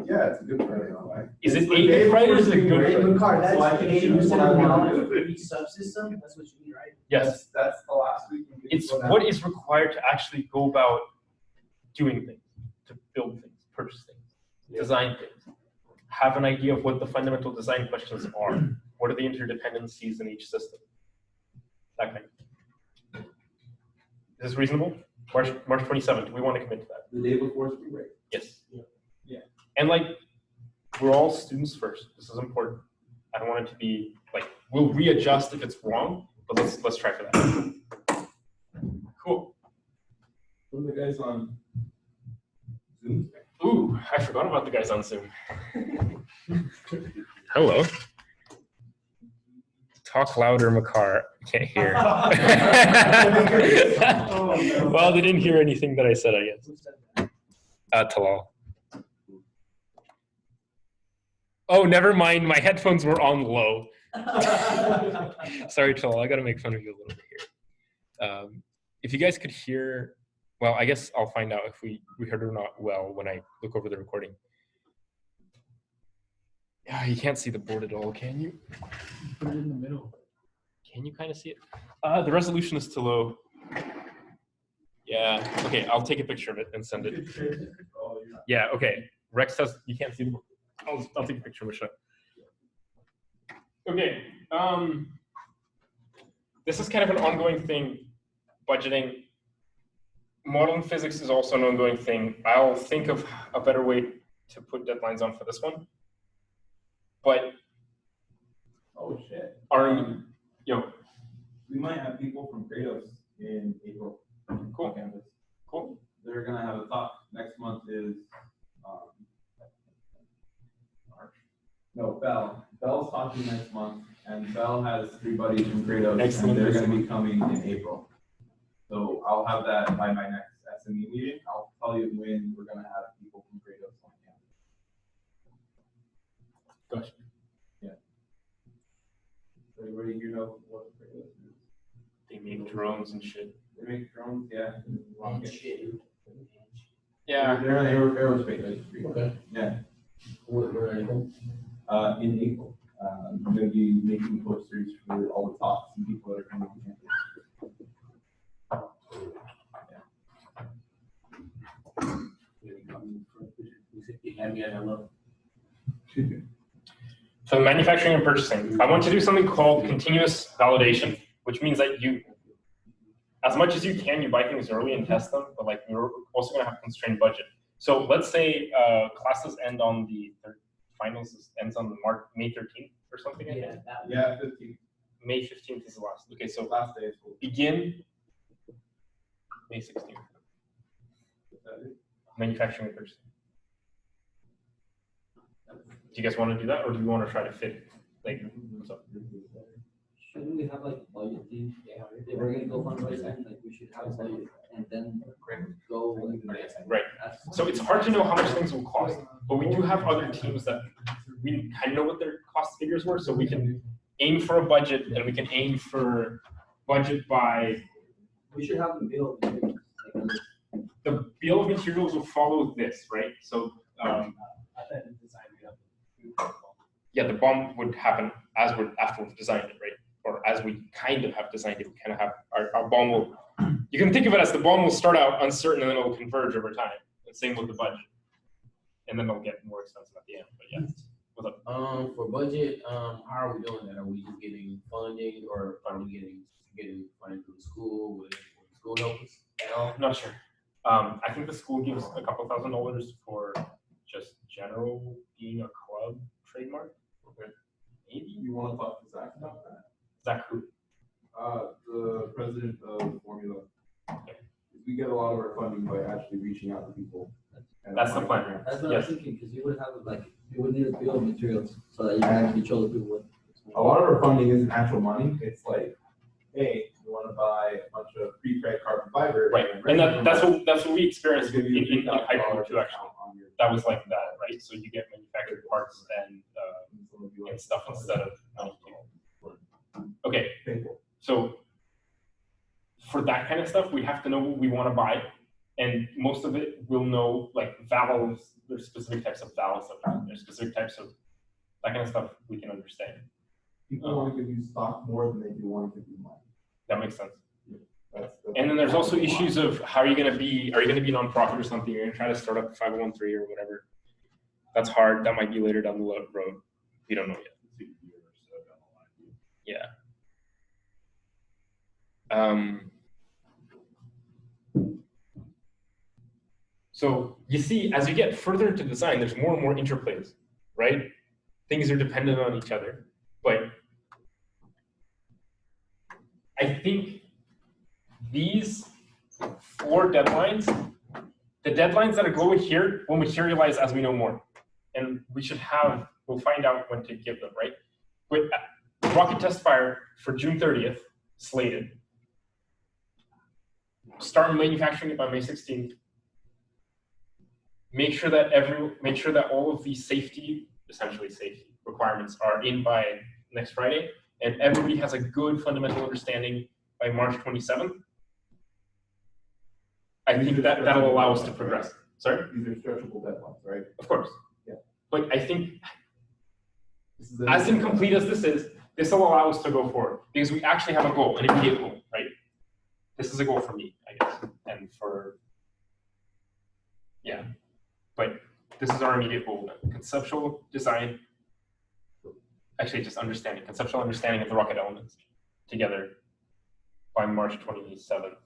Speaker 3: Yeah, it's a good Friday. Right?
Speaker 2: Is it
Speaker 3: It's the day
Speaker 2: 8 Friday or is
Speaker 3: before
Speaker 2: it
Speaker 3: spring
Speaker 2: Good
Speaker 3: break.
Speaker 2: Friday?
Speaker 7: That's
Speaker 3: So I can choose
Speaker 7: 80%
Speaker 3: what I
Speaker 7: of the
Speaker 3: want to
Speaker 7: knowledge
Speaker 3: do.
Speaker 7: for each subsystem, that's what you mean, right?
Speaker 2: Yes.
Speaker 3: That's the last week. we can
Speaker 2: It's
Speaker 3: go down.
Speaker 2: what is required to actually go about doing things, to build things, purchase things, design things, have an idea of what the fundamental design questions are. What are the interdependencies in each system? That kind of thing. Is this reasonable? March 27th, do we want to commit to that?
Speaker 3: The day before spring break.
Speaker 2: Yes.
Speaker 3: Yeah.
Speaker 2: And like, we're all students first. This is important. I don't want it to be like We'll readjust if it's wrong, but let's try for that. Cool.
Speaker 3: What are the guys on Zoom?
Speaker 2: Ooh, I forgot about the guys on Zoom. Hello. Talk louder, Makar. I can't hear. Well, they didn't hear anything that I said, I guess. Talal. Oh, never mind. My headphones were on low. Sorry, Talal. I got to make fun of you a little bit here. If you guys could hear, well, I guess I'll find out if we heard or not well when I look over the recording. Yeah, you can't see the board at all, can you?
Speaker 1: Put it in the middle.
Speaker 2: Can you kind of see it? The resolution is too low. Yeah, okay, I'll take a picture of it and send it. Yeah, okay. Rex says you can't see the board. I'll take a picture of it. Okay, this is kind of an ongoing thing, budgeting. Modeling physics is also an ongoing thing. I'll think of a better way to put deadlines on for this one. But
Speaker 3: Oh shit.
Speaker 2: We
Speaker 3: might have people from Kratos in April.
Speaker 2: Cool.
Speaker 3: On campus.
Speaker 2: Cool.
Speaker 3: They're gonna have a talk. Next month is March. No, Bell. Bell's talking next month, and Bell has 3 buddies from Kratos,
Speaker 2: Excellent.
Speaker 3: and they're gonna be coming in April. So I'll have that by my next SME meeting. I'll tell you when we're gonna have people from Kratos on campus.
Speaker 2: Gotcha.
Speaker 3: Everybody here know what Kratos is?
Speaker 2: They make drones and shit.
Speaker 3: They make drones, yeah. Rockets.
Speaker 2: Yeah.
Speaker 3: They're in the aerospace industry.
Speaker 1: Okay.
Speaker 3: Yeah.
Speaker 1: Where are you?
Speaker 3: In April. I'm gonna be making posters for all the talks and people that are coming on campus.
Speaker 2: So manufacturing and purchasing. I want to do something called continuous validation, which means that you, as much as you can, you buy things early and test them, but like you're also gonna have constrained budget. So let's say classes end on the finals ends on the May 13th or something. I think.
Speaker 3: Yeah, 15th.
Speaker 2: May 15th is the last. Okay, so
Speaker 3: Last day of school.
Speaker 2: begin May 16th. Manufacturing and purchasing. Do you guys want to do that, or do you want to try to fit? Like, what's up?
Speaker 6: Shouldn't we have like a budget team? Yeah. If we're gonna go fundraising, like we should have a budget and then go like.
Speaker 2: Right. So it's hard to know how much things will cost, but we do have other teams that we kind of know what their cost figures were, so we can aim for a budget, and we can aim for budget by.
Speaker 6: We should have the bill.
Speaker 2: The bill of materials will follow this, right? So. Yeah, the bomb would happen as we're after we've designed it, right? Or as we kind of have designed it, we kind of have our bomb will. You can think of it as the bomb will start out uncertain and then it will converge over time. And same with the budget, and then it'll get more expensive at the end. But yeah, what's up?
Speaker 1: For budget, how are we doing that? Are we just getting funding, or are we getting funding from the school? Will the school help us at all?
Speaker 2: Not sure. I think the school gives a couple $1,000 for just general being a club trademark. Okay. Maybe.
Speaker 3: You want to talk to Zach about that?
Speaker 2: Zach who?
Speaker 3: The president of Formula.
Speaker 2: Okay.
Speaker 3: We get a lot of our funding by actually reaching out to people.
Speaker 2: That's the plan.
Speaker 6: That's what I was thinking, because you would have like, you would need a bill of materials so that you can actually show the people what.
Speaker 3: A lot of our funding isn't actual money. It's like, hey, you want to buy a bunch of pre-preg carbon fiber.
Speaker 2: Right, and that's what we experienced
Speaker 3: Give you
Speaker 2: in Hyperloop too, actually.
Speaker 3: on your.
Speaker 2: That was like that, right? So you get manufactured parts and stuff instead of okay. So for that kind of stuff, we have to know what we want to buy, and most of it we'll know, like valves. There's specific types of valves there's specific types of that kind of stuff we can understand.
Speaker 3: People want to give you stock more than they do want to give you money.
Speaker 2: That makes sense.
Speaker 3: That's
Speaker 2: And then there's also issues of how are you going to be? Are you going to be a nonprofit or something? You're going to try to start up a 501(c)(3) or whatever. That's hard. That might be later down the road. We don't know yet. Yeah. So you see, as you get further into design, there's more and more interplays, right? Things are dependent on each other, but think these 4 deadlines, the deadlines that are going here will materialize as we know more. And we'll find out when to give them, right? But rocket test fire for June 30th, slated. Start manufacturing it by May 16th. Make sure that all of these essentially safety requirements are in by next Friday, and everybody has a good fundamental understanding by March 27th. I think that'll allow us to progress. Sorry?
Speaker 3: These are stretchable deadlines, right?
Speaker 2: Of course.
Speaker 3: Yeah.
Speaker 2: But I think, as incomplete as this will allow us to go forward because we actually have a goal, an immediate goal, right? This is a goal for me, I guess, and for, yeah. But this is our immediate goal. Conceptual design, actually just conceptual understanding of the rocket elements together by March 27th.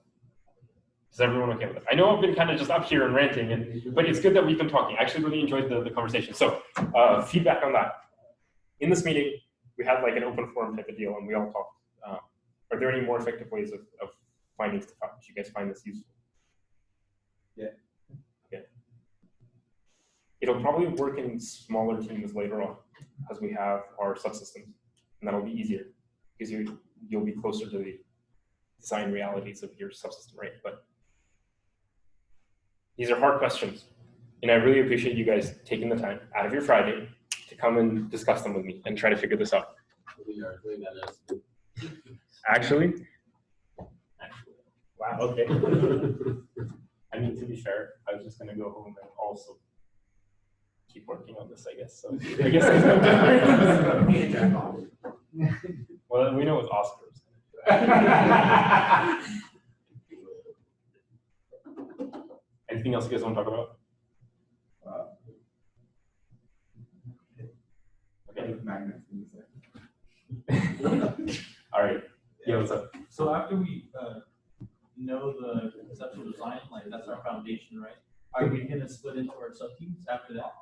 Speaker 2: Is everyone okay with it? I know I've been kind of just up here and ranting, but it's good that we've been talking. I actually really enjoyed the conversation. So feedback on that. In this meeting, we had like an open forum type of deal, and we all talked. Are there any more effective ways of finding stuff out? Do you guys find this useful?
Speaker 3: Yeah.
Speaker 2: Okay. It'll probably work in smaller teams later on as we have our subsystems, and that'll be easier because you'll be closer to the design realities of your subsystem, right? But these are hard questions, and I really appreciate you guys taking the time out of your Friday to come and discuss them with me and try to figure this out.
Speaker 1: We are doing that as
Speaker 2: Actually, wow, okay. I mean, to be fair, I was just going to go home and also keep working on this, I guess. So I guess there's no difference. Well, we know it's Oscars. Anything else you guys want to talk about? Okay.
Speaker 3: Magnets in
Speaker 2: All right. Yeah, what's up?
Speaker 6: So after we know the conceptual design, like that's our foundation, right? Are we gonna split into our sub-teams after that?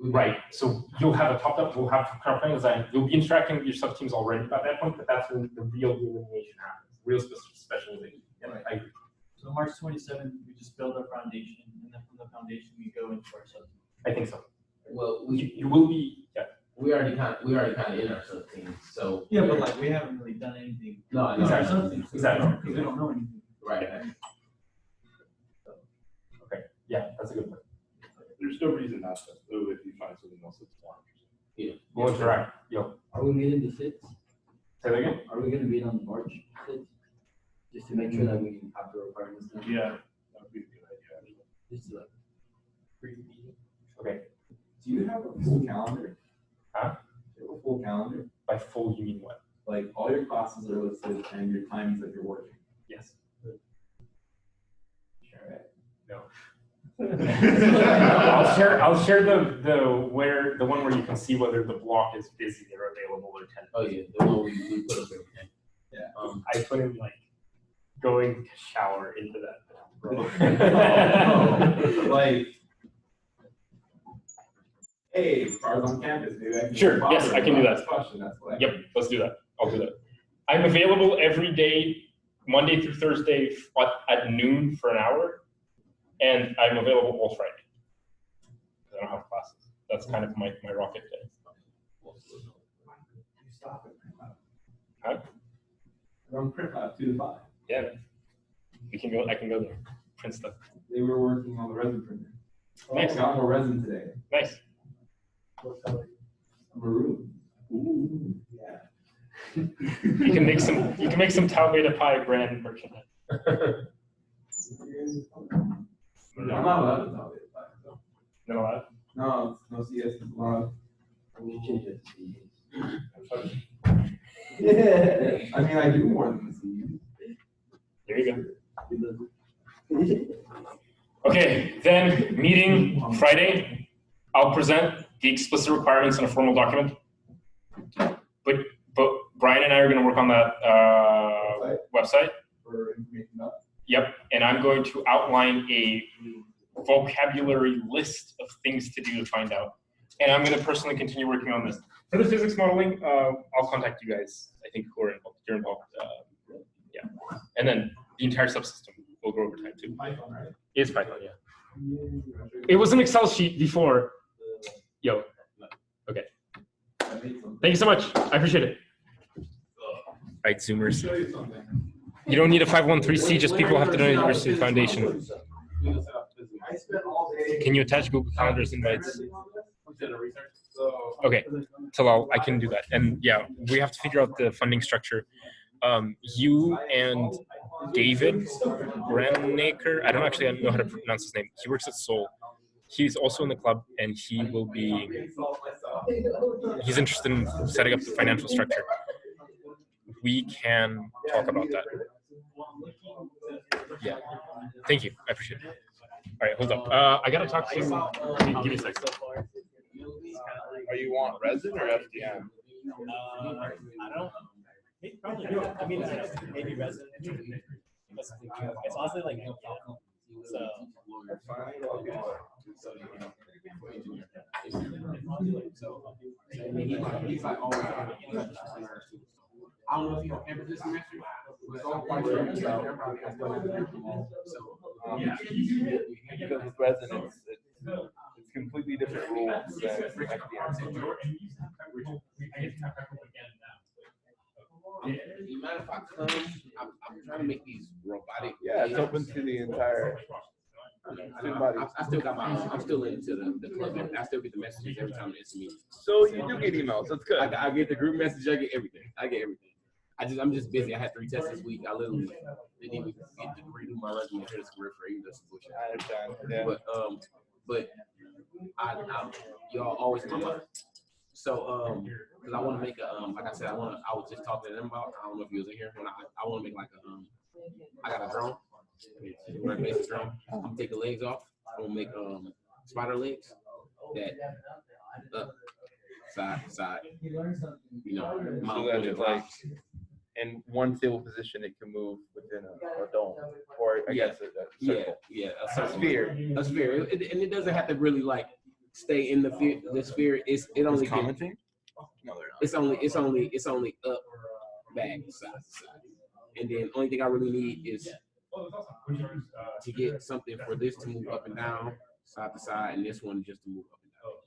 Speaker 2: Right. So you'll have a top-up, we'll have company design. You'll be interacting with your sub-teams already by that point, but that's when the real delineation happens, real specialization. Yeah,
Speaker 6: Right.
Speaker 2: I agree.
Speaker 6: So March 27th, we just build our foundation, and then from the foundation, we go into our sub-teams.
Speaker 2: I think so.
Speaker 1: well,
Speaker 2: You will be, yeah.
Speaker 1: we already kind of in our sub team, so.
Speaker 6: Yeah, but like, we haven't really done anything.
Speaker 1: No,
Speaker 6: These are
Speaker 2: Exactly.
Speaker 6: sub-teams.
Speaker 2: Exactly.
Speaker 6: Because we don't know anything.
Speaker 1: right.
Speaker 2: Okay. Yeah, that's a good point.
Speaker 5: There's no reason not to, though, if you find something else that's more interesting.
Speaker 2: We'll interact. Yo.
Speaker 9: Are we meeting the 6th?
Speaker 2: Say that again?
Speaker 9: Are we gonna meet on March 6th? Just to make sure that we have the requirements done?
Speaker 5: Yeah, that would be a good idea, actually.
Speaker 9: Just to like, pre-meeting?
Speaker 2: Okay.
Speaker 3: Do you have a full calendar?
Speaker 2: Huh?
Speaker 3: Do you have a full calendar?
Speaker 2: By full, you mean what?
Speaker 3: Like all your classes are listed and your timings that you're working.
Speaker 2: Yes.
Speaker 3: Share it.
Speaker 2: No. I'll share the one where you can see whether the block is busy or available or tentative.
Speaker 1: Oh yeah, the one we put up there.
Speaker 3: Yeah.
Speaker 2: I put in like going to shower into that. Bro.
Speaker 3: Like, hey, cars on campus, maybe I can.
Speaker 2: Sure, yes, I can do that.
Speaker 3: Question, that's what I
Speaker 2: Yep, let's do that. I'll do that. I'm available every day, Monday through Thursday at noon for an hour, and I'm available all Friday. I don't have classes. That's kind of my rocket day.
Speaker 3: You stop it.
Speaker 2: Huh?
Speaker 3: From print lab 2 to 5.
Speaker 2: Yeah, we can go. I can go there. Print stuff.
Speaker 3: They were working on the resin printer.
Speaker 2: Nice.
Speaker 3: I got more resin today.
Speaker 2: Nice.
Speaker 3: Maroon. Ooh, yeah.
Speaker 2: You can make some Tau Beta Pi brand merchandise.
Speaker 3: I'm not allowed to tell you about it.
Speaker 2: Not allowed.
Speaker 3: No, no CS is allowed.
Speaker 9: We should change it to CEs.
Speaker 3: I mean, I do more than the CS.
Speaker 2: There you go. Okay, then meeting Friday. I'll present the explicit requirements in a formal document. But Brian and I are going to work on that website.
Speaker 3: For information about.
Speaker 2: Yep, and I'm going to outline a vocabulary list of things to do to find out. And I'm going to personally continue working on this. For the physics modeling, I'll contact you guys, I think, who are involved. you're involved. Yeah, and then the entire subsystem will grow over time too.
Speaker 3: Python, right?
Speaker 2: It's Python, yeah. It was an Excel sheet before. Yo. Okay. Thank you so much. I appreciate it. All right, Zoomers. You don't need a 513C, just people have to know University Foundation. Can you attach Google Calendars invites? Okay, so I can do that. And yeah, we have to figure out the funding structure. You and David Branaker, I don't actually know how to pronounce his name. He works at Seoul. He's also in the club, and he will be, he's interested in setting up the financial structure. We can talk about that. Yeah, thank you, I appreciate it. All right, hold up. I gotta talk to, give me a second.
Speaker 3: Are you want resin or FDM?
Speaker 8: I don't. Probably. I mean, maybe resin. It's honestly like so.
Speaker 1: I don't know if you ever this semester, but it's all quite sure.
Speaker 3: Because with resin, it's completely different rules than FDM.
Speaker 1: You mind if I come? I'm trying to make these robotic.
Speaker 3: Yeah, it's open to the entire student body.
Speaker 1: I still got I'm still into the club. I still get the messages every time it's me.
Speaker 3: So you do get emails. That's good.
Speaker 1: I get the group message. I get everything. I'm just busy. I had 3 tests this week. I literally didn't even get to redo my resume for this career for even this bullshit.
Speaker 3: I understand. Yeah.
Speaker 1: But y'all always in my mind. So because I want to make a like I said, I was just talking to them about. I don't know if you was in here. When I want to make like a I got a drone. It's a basic drone. I'm gonna take the legs off. I'm gonna make spider legs that up side to side. You know,
Speaker 3: So that it's like in one stable position, it can move within a dome, or I guess a circle.
Speaker 1: A sphere. A sphere, and it doesn't have to really like stay in the sphere. It only
Speaker 3: commenting. No,
Speaker 1: it's only up, back, side to side, and then only thing I really need is to get something for this to move up and down, side to side, and this one just to move up and down.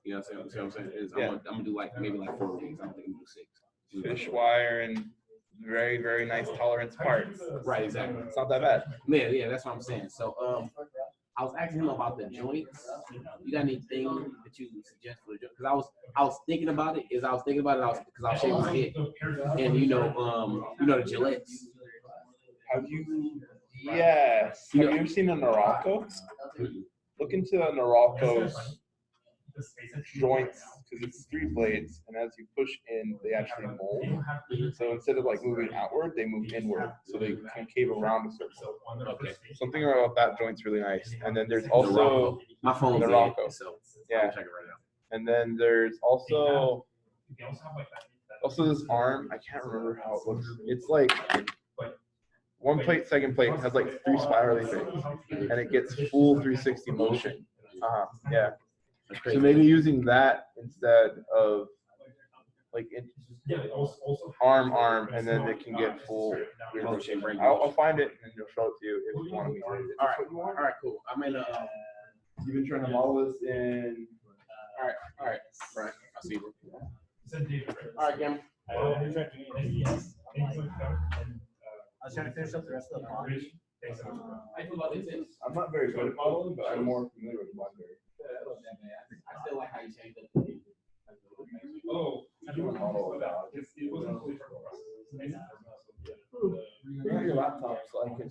Speaker 1: You know what I'm saying? I'm gonna do like maybe like 4 weeks. I'm thinking do 6.
Speaker 3: Fish wire and very, very nice tolerance parts.
Speaker 1: Right, exactly.
Speaker 3: It's not that bad.
Speaker 1: Yeah, that's what I'm saying. So I was asking him about the joints. You got anything that you would suggest for the joint? Because I was thinking about it. Because I was shaving my head, and you know the Gillettes.
Speaker 3: Have you? Yes. Have you ever seen a Noralco? Look into a Noralco's joints, because it's 3 blades, and as you push in, they actually mold. So instead of like moving outward, they move inward, so they concave around a circle.
Speaker 1: Okay.
Speaker 3: Something about that joint's really nice. And then there's also
Speaker 1: my phone's
Speaker 3: the Noralco.
Speaker 1: So
Speaker 3: yeah.
Speaker 1: Check it right now.
Speaker 3: And then there's also this arm. I can't remember how it looks. It's like 1 plate, second plate has like 3 spirally things, and it gets full 360 motion. Yeah. So maybe using that instead of like arm, and then it can get full. I'll find it and you'll show it to you if you want me to.
Speaker 1: All right, cool. I'm in
Speaker 3: You've been trying to model this in.
Speaker 1: All right, Brian. I'll see you. All right, Cam.
Speaker 8: I was trying to finish up the rest of the bond.
Speaker 3: I'm not very good at modeling, but I'm more familiar with BlackBerry.
Speaker 1: I still like how you changed it.
Speaker 3: I do a model about it. Bring out your laptop so I can.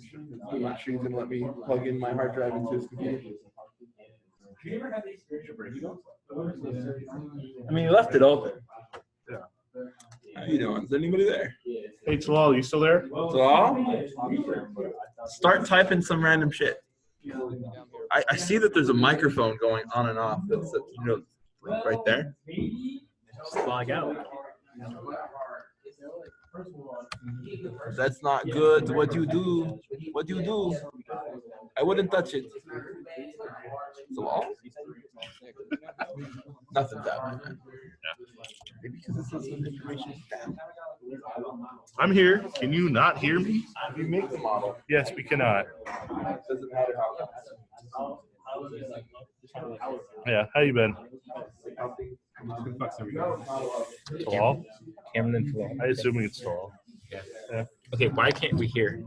Speaker 3: I'm not sure he's gonna let me plug in my hard drive into his computer. I mean, he left it open.
Speaker 8: Yeah.
Speaker 3: How you doing? Is anybody there?
Speaker 8: Hey, Talal, you still there?
Speaker 3: Talal? Start typing some random shit. I see that there's a microphone going on and off. That's right there.
Speaker 8: Just log out.
Speaker 3: That's not good. What do you do? What do you do? I wouldn't touch it. Talal? Nothing's out. Maybe because it says some information is down.
Speaker 10: I'm here. Can you not hear me?
Speaker 3: You make the model.
Speaker 10: Yes, we cannot.
Speaker 3: Doesn't matter how.
Speaker 10: Yeah, how you been? Talal?
Speaker 11: Cameron and Talal.
Speaker 10: I assuming it's Talal.
Speaker 11: Yeah. Okay, why can't we hear?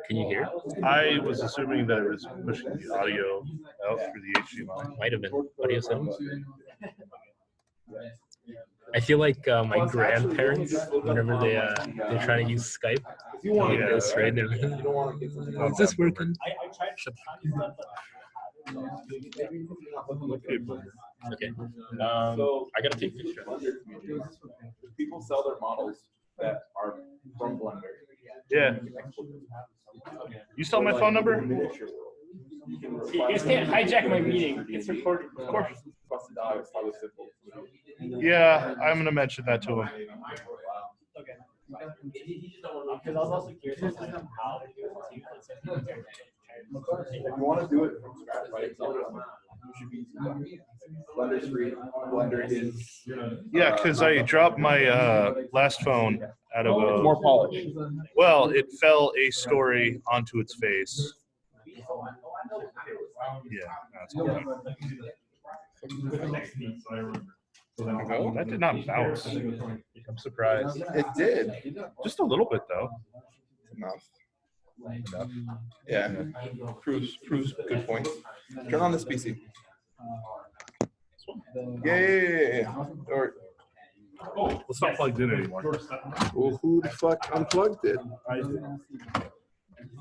Speaker 11: Can you hear?
Speaker 10: I was assuming that it was pushing the audio out through the HDMI.
Speaker 11: Might have been audio settings. I feel like my grandparents, whenever they're trying to use Skype, they go straight. They're like, "Is this working?" Okay. I gotta take pictures.
Speaker 3: People sell their models that are from Blender.
Speaker 10: Yeah. You stole my phone number?
Speaker 2: You guys can't hijack my meeting. It's recorded.
Speaker 10: Of course. Yeah, I'm gonna mention that to him.
Speaker 8: Okay. Because I was also curious as to how to do it too.
Speaker 3: If you want to do it from scratch, right? Blender's free. Blender is.
Speaker 10: Yeah, because I dropped my last phone out of a.
Speaker 11: More polish.
Speaker 10: Well, it fell a story onto its face. Yeah, that's cool. That did not bounce. I'm surprised.
Speaker 3: It did.
Speaker 10: Just a little bit, though.
Speaker 3: Enough. Yeah. Proves good points. Turn on this PC. Yeah. Or,
Speaker 10: Oh, it's not plugged in anymore.
Speaker 3: well, who the fuck unplugged it?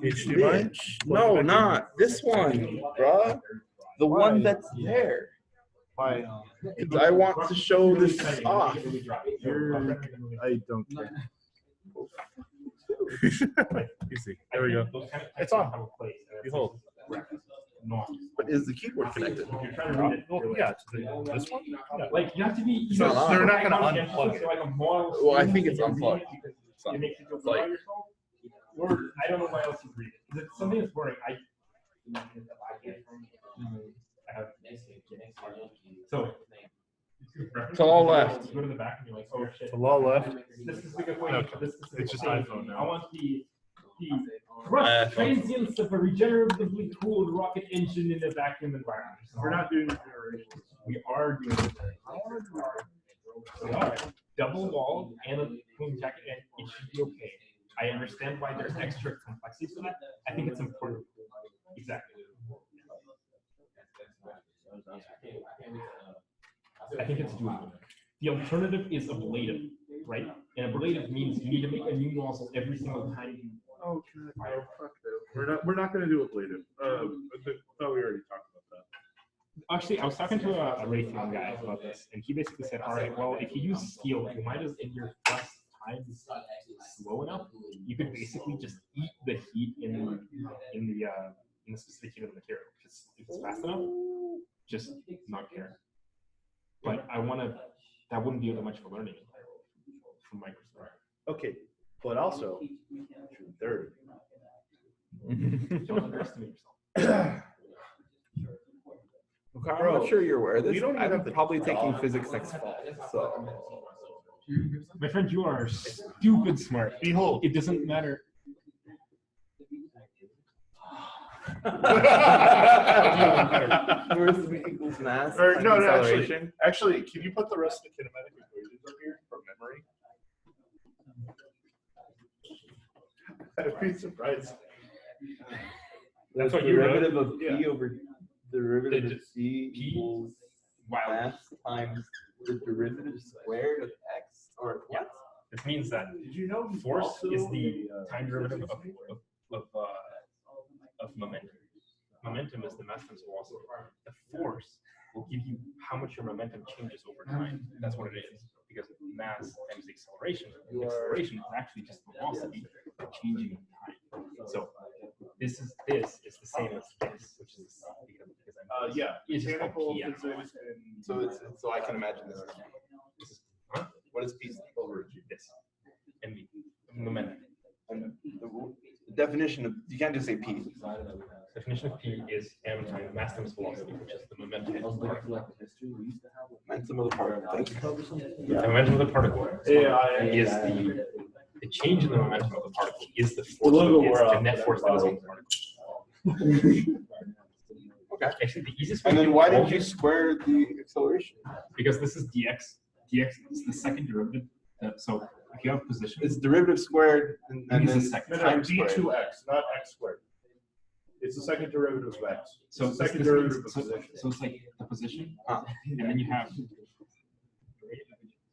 Speaker 10: HDMI?
Speaker 3: No, not this one, bruh. The one that's there.
Speaker 10: Why?
Speaker 3: I want to show this off.
Speaker 10: I don't care. PC. There we go. It's on. Behold.
Speaker 3: But is the keyboard connected?
Speaker 10: Well, yeah, it's this one. Yeah.
Speaker 2: Like you have to be.
Speaker 3: So
Speaker 10: they're not going to unplug it.
Speaker 3: Well, I think it's unplugged.
Speaker 2: It makes you feel good
Speaker 3: Like-
Speaker 2: about yourself. Or I don't know why else you read it. Is it something that's boring? I have. So.
Speaker 3: To all left.
Speaker 2: Go to the back and you're like, oh shit.
Speaker 10: To law left.
Speaker 2: This is the good point.
Speaker 10: Okay.
Speaker 2: It's
Speaker 10: just iPhone now.
Speaker 2: I want the thrust transients of a regeneratively cooled rocket engine in a vacuum environment.
Speaker 10: We're not doing regeneration.
Speaker 2: We are doing it. We are. Double wall and a cooling jacket, and it should be okay. I understand why there's extra complexity to that. I think it's important. Exactly. I think it's doable. The alternative is ablative, right? And ablative means you need to make a new nozzle every single time you.
Speaker 10: Oh, fuck that. We're not going to do ablative. I thought we already talked about that.
Speaker 2: Actually, I was talking to a Raytheon guy about this, and he basically said, all right, well, if you use steel, you might as in your first time is slow enough, you could basically just eat the heat in the specific heat of the material. Because if it's fast enough, just not care. But that wouldn't be much of a learning from my perspective.
Speaker 10: Okay, but also, third.
Speaker 2: Don't underestimate yourself.
Speaker 3: Okay, I'm not sure you're aware of this.
Speaker 10: We don't even have
Speaker 3: I'm
Speaker 10: the
Speaker 3: probably taking physics next fall. So
Speaker 2: My friend, you are stupid smart.
Speaker 10: Behold.
Speaker 2: It doesn't matter.
Speaker 3: Force equals mass.
Speaker 10: Or,
Speaker 3: times
Speaker 10: no,
Speaker 3: acceleration.
Speaker 10: actually, can you put the rest of the kinematic equations up here from memory? I'd be surprised.
Speaker 2: That's what you wrote?
Speaker 3: Derivative of P
Speaker 10: Yeah.
Speaker 3: over derivative
Speaker 2: The
Speaker 3: of C
Speaker 2: P?
Speaker 3: equals
Speaker 2: Wow.
Speaker 3: mass times the derivative squared of x, or what?
Speaker 2: This means that
Speaker 10: Did you know
Speaker 2: force
Speaker 10: also
Speaker 2: is the
Speaker 10: the,
Speaker 2: time derivative of momentum. Momentum is the mass times velocity. The force will give you how much your momentum changes over time. That's what it is. Because mass times the acceleration. The acceleration is actually just velocity changing in time. So this is the same as this, which is because
Speaker 10: yeah,
Speaker 2: it's just called
Speaker 10: mechanical
Speaker 2: P.
Speaker 10: physics and
Speaker 3: So I can imagine this.
Speaker 2: This is huh?
Speaker 3: What is P over G?
Speaker 2: This and the momentum.
Speaker 3: And the definition of, you can't just say P.
Speaker 2: Definition of P is m times mass times velocity, which is the momentum of the particle.
Speaker 3: Momentum of the particle.
Speaker 2: The momentum of the particle is the change in the momentum of the particle is the
Speaker 10: The
Speaker 2: force,
Speaker 10: logo
Speaker 2: it's
Speaker 10: wore
Speaker 2: the
Speaker 10: off.
Speaker 2: net force that is on the particle.
Speaker 3: Okay.
Speaker 2: Actually, the easiest way
Speaker 3: And
Speaker 2: to
Speaker 3: then
Speaker 2: do
Speaker 3: why
Speaker 2: all
Speaker 3: did you
Speaker 2: this-
Speaker 3: square the acceleration?
Speaker 2: Because this is dx. Dx is the second derivative. So if you have position,
Speaker 3: It's derivative squared and
Speaker 2: It means
Speaker 3: then
Speaker 2: the second.
Speaker 10: No,
Speaker 3: times squared.
Speaker 10: d2x, not x squared. It's the second derivative of x.
Speaker 2: so
Speaker 10: It's the second
Speaker 2: this
Speaker 10: derivative
Speaker 2: means,
Speaker 10: of position.
Speaker 2: so it's like the position,
Speaker 3: Huh.
Speaker 2: and then you have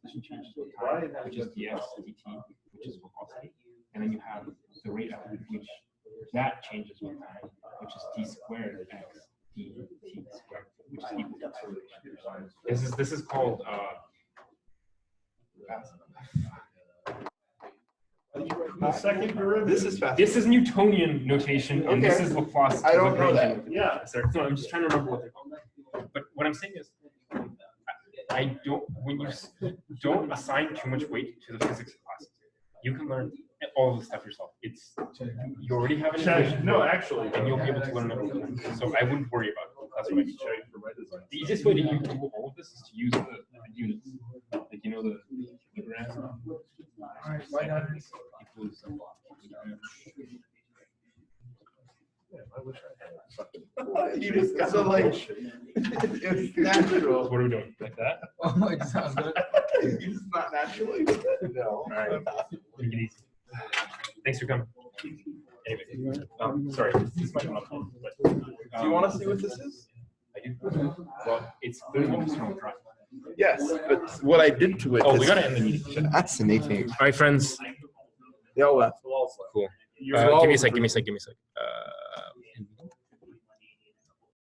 Speaker 2: position change to time, which is dx dt, which is velocity, and then you have the rate at which that changes with time, which is d squared x dt squared, which is equal to acceleration. This is called
Speaker 10: The second derivative.
Speaker 3: This is fast.
Speaker 2: this is Newtonian notation, and this
Speaker 3: Okay.
Speaker 2: is Laplace.
Speaker 3: I don't know that.
Speaker 10: Yeah.
Speaker 2: Sorry, no, I'm just trying to remember what they're called. But what I'm saying is, I don't, when you don't assign too much weight to the physics classes, you can learn all of the stuff yourself. It's, you already have an equation,
Speaker 10: No, actually.
Speaker 2: and you'll be able to learn it. So I wouldn't worry about it. That's what I mean.
Speaker 10: Check for my design.
Speaker 2: The easiest way to do all of this is to use the units. Like, you know, the grams. Equals,
Speaker 10: Yeah, I wish I had something.
Speaker 3: You just got to like, it's natural.
Speaker 2: what are we doing? Like that?
Speaker 9: Oh, it sounds good.
Speaker 3: It's not naturally. No.
Speaker 2: All right. Take it easy. Thanks for coming. Anyway, sorry, this might not come, but.
Speaker 3: Do you want to see what this is?
Speaker 2: I do. Well, it's clearly just from drive.
Speaker 3: Yes, but what I did to it.
Speaker 2: Oh, we
Speaker 3: is
Speaker 2: gotta end the meeting.
Speaker 3: fascinating.
Speaker 2: All right, friends.
Speaker 3: They all left.
Speaker 2: Cool.
Speaker 3: You're all
Speaker 2: Give me a sec.